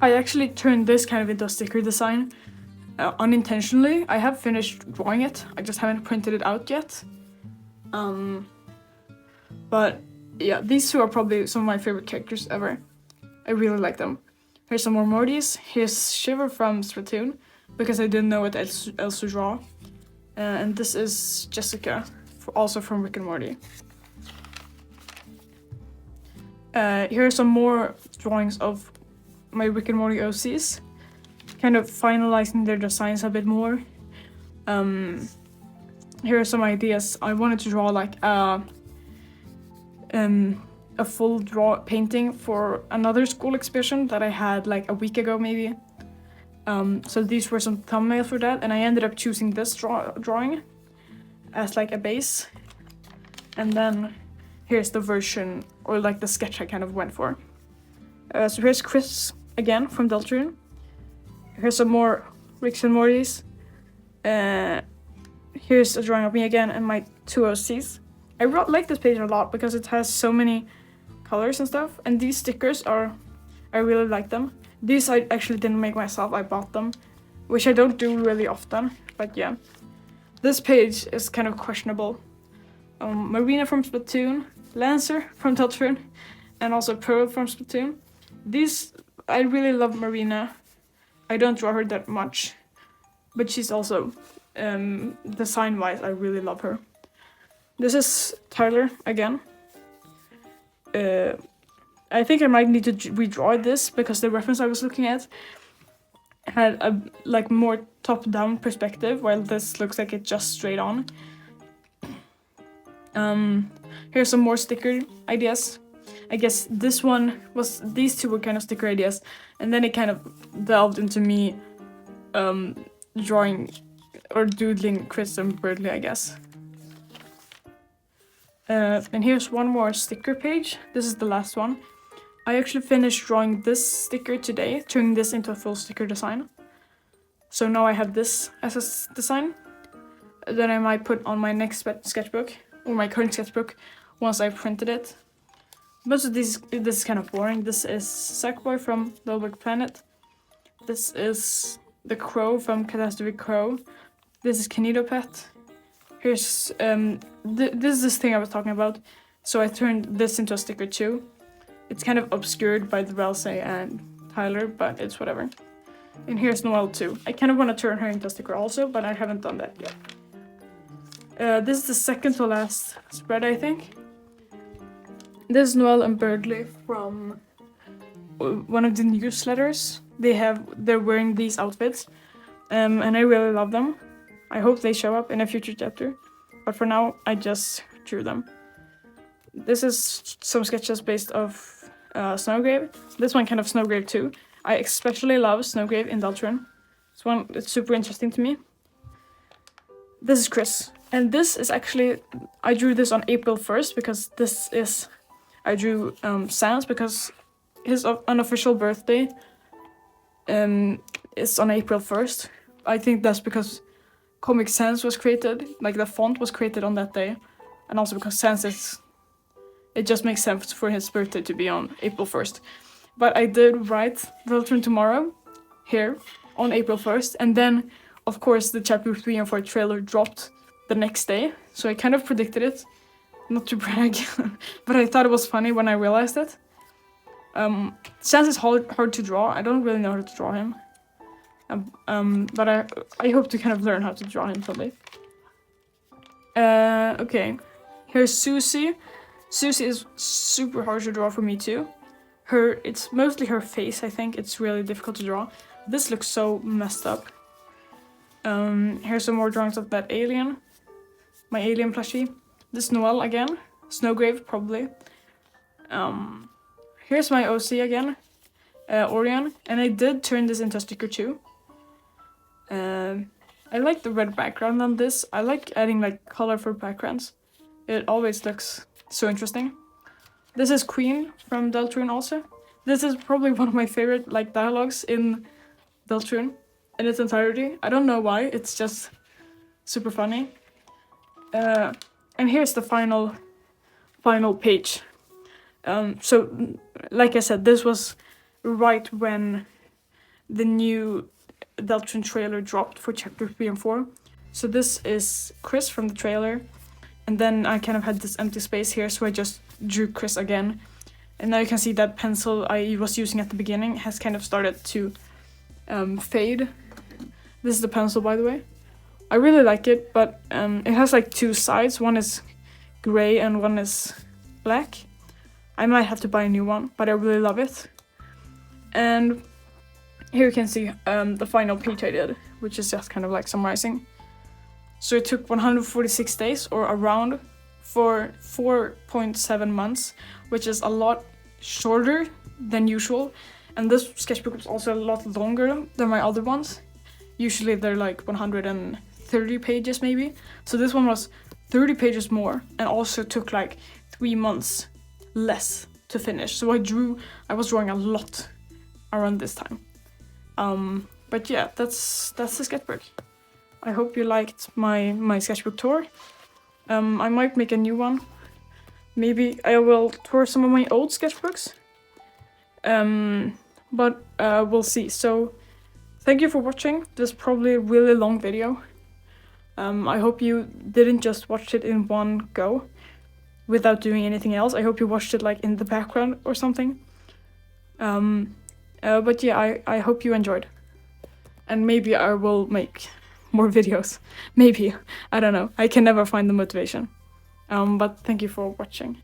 I actually turned this kind of into a sticker design unintentionally. I have finished drawing it, I just haven't printed it out yet. But yeah, these two are probably some of my favorite characters ever. I really like them. Here's some more Mortys. Here's Shiver from Splatoon, because I didn't know what else to draw. And this is Jessica, also from Rick and Morty. Here are some more drawings of my Rick and Morty OCs, kind of finalizing their designs a bit more. Here are some ideas. I wanted to draw like a full painting for another school exhibition that I had like a week ago maybe. So these were some thumbnails for that, and I ended up choosing this drawing as like a base. And then here's the version, or like the sketch I kind of went for. So here's Chris again from Deltarune. Here's some more Ricks and Mortys. Here's a drawing of me again and my two OCs. I like this page a lot because it has so many colors and stuff, and these stickers I really like them. These I actually didn't make myself, I bought them, which I don't do really often, but yeah. This page is kind of questionable. Marina from Splatoon, Lancer from Deltarune, and also Pearl from Splatoon. These, I really love Marina. I don't draw her that much, but she's also, design-wise, I really love her. This is Tyler again. I think I might need to redraw this because the reference I was looking at had a like more top-down perspective, while this looks like it's just straight on. Here's some more sticker ideas. I guess these two were kind of sticker ideas, and then it kind of delved into me drawing or doodling Chris and Birdley, I guess. And here's one more sticker page. This is the last one. I actually finished drawing this sticker today, turning this into a full sticker design. So now I have this as a design that I might put on my next sketchbook, or my current sketchbook, once I've printed it. Most of this is kind of boring. This is Sackboy from Little Big Planet. This is the Crow from Catastrophe Crow. This is Canidopet. Here's this is this thing I was talking about. So I turned this into a sticker too. It's kind of obscured by the Relsey and Tyler, but it's whatever. And here's Noelle too. I kind of want to turn her into a sticker also, but I haven't done that yet. This is the second to last spread, I think. This is Noelle and Birdley from one of the newsletters. They're wearing these outfits, and I really love them. I hope they show up in a future chapter, but for now I just drew them. This is some sketches based off Snowgrave. This one kind of Snowgrave too. I especially love Snowgrave in Deltarune. This one is super interesting to me. This is Chris, and this is actually, I drew this on April 1st because I drew Sans because his unofficial birthday is on April 1st. I think that's because Comic Sans was created, like the font was created on that day, and also because Sans it just makes sense for his birthday to be on April 1st. But I did write Deltarune Tomorrow here on April 1st, and then of course the chapter 3 and 4 trailer dropped the next day, so I kind of predicted it, not to brag, but I thought it was funny when I realized it. Sans is hard to draw. I don't really know how to draw him. But I hope to kind of learn how to draw him someday. Okay, here's Susie. Susie is super hard to draw for me too. It's mostly her face, I think. It's really difficult to draw. This looks so messed up. Here's some more drawings of that alien. my alien plushie. This Noel again, Snowgrave probably. Here's my OC again, Orion, and I did turn this into a sticker too. I like the red background on this. I like adding like colorful backgrounds. It always looks so interesting. This is Queen from Deltarune also. This is probably one of my favorite like dialogues in Deltarune in its entirety. I don't know why, it's just super funny. And here's the final page. So, like I said, this was right when the new Deltarune trailer dropped for chapter 3 and 4. So this is Chris from the trailer, and then I kind of had this empty space here, so I just drew Chris again. And now you can see that pencil I was using at the beginning has kind of started to fade. This is the pencil, by the way. I really like it, but it has like two sides. One is gray and one is black. I might have to buy a new one, but I really love it. And here you can see the final page I did, which is just kind of like summarizing. So it took 146 days, or around, for 4.7 months, which is a lot shorter than usual. And this sketchbook is also a lot longer than my other ones. Usually they're like 130 pages maybe. So this one was 30 pages more, and also took like 3 months less to finish. So I was drawing a lot around this time. But yeah, that's the sketchbook. I hope you liked my sketchbook tour. I might make a new one. Maybe I will tour some of my old sketchbooks. But we'll see. So thank you for watching. This is probably a really long video. I hope you didn't just watch it in one go without doing anything else. I hope you watched it like in the background or something. But yeah, I hope you enjoyed. And maybe I will make more videos. Maybe. I don't know. I can never find the motivation. But thank you for watching.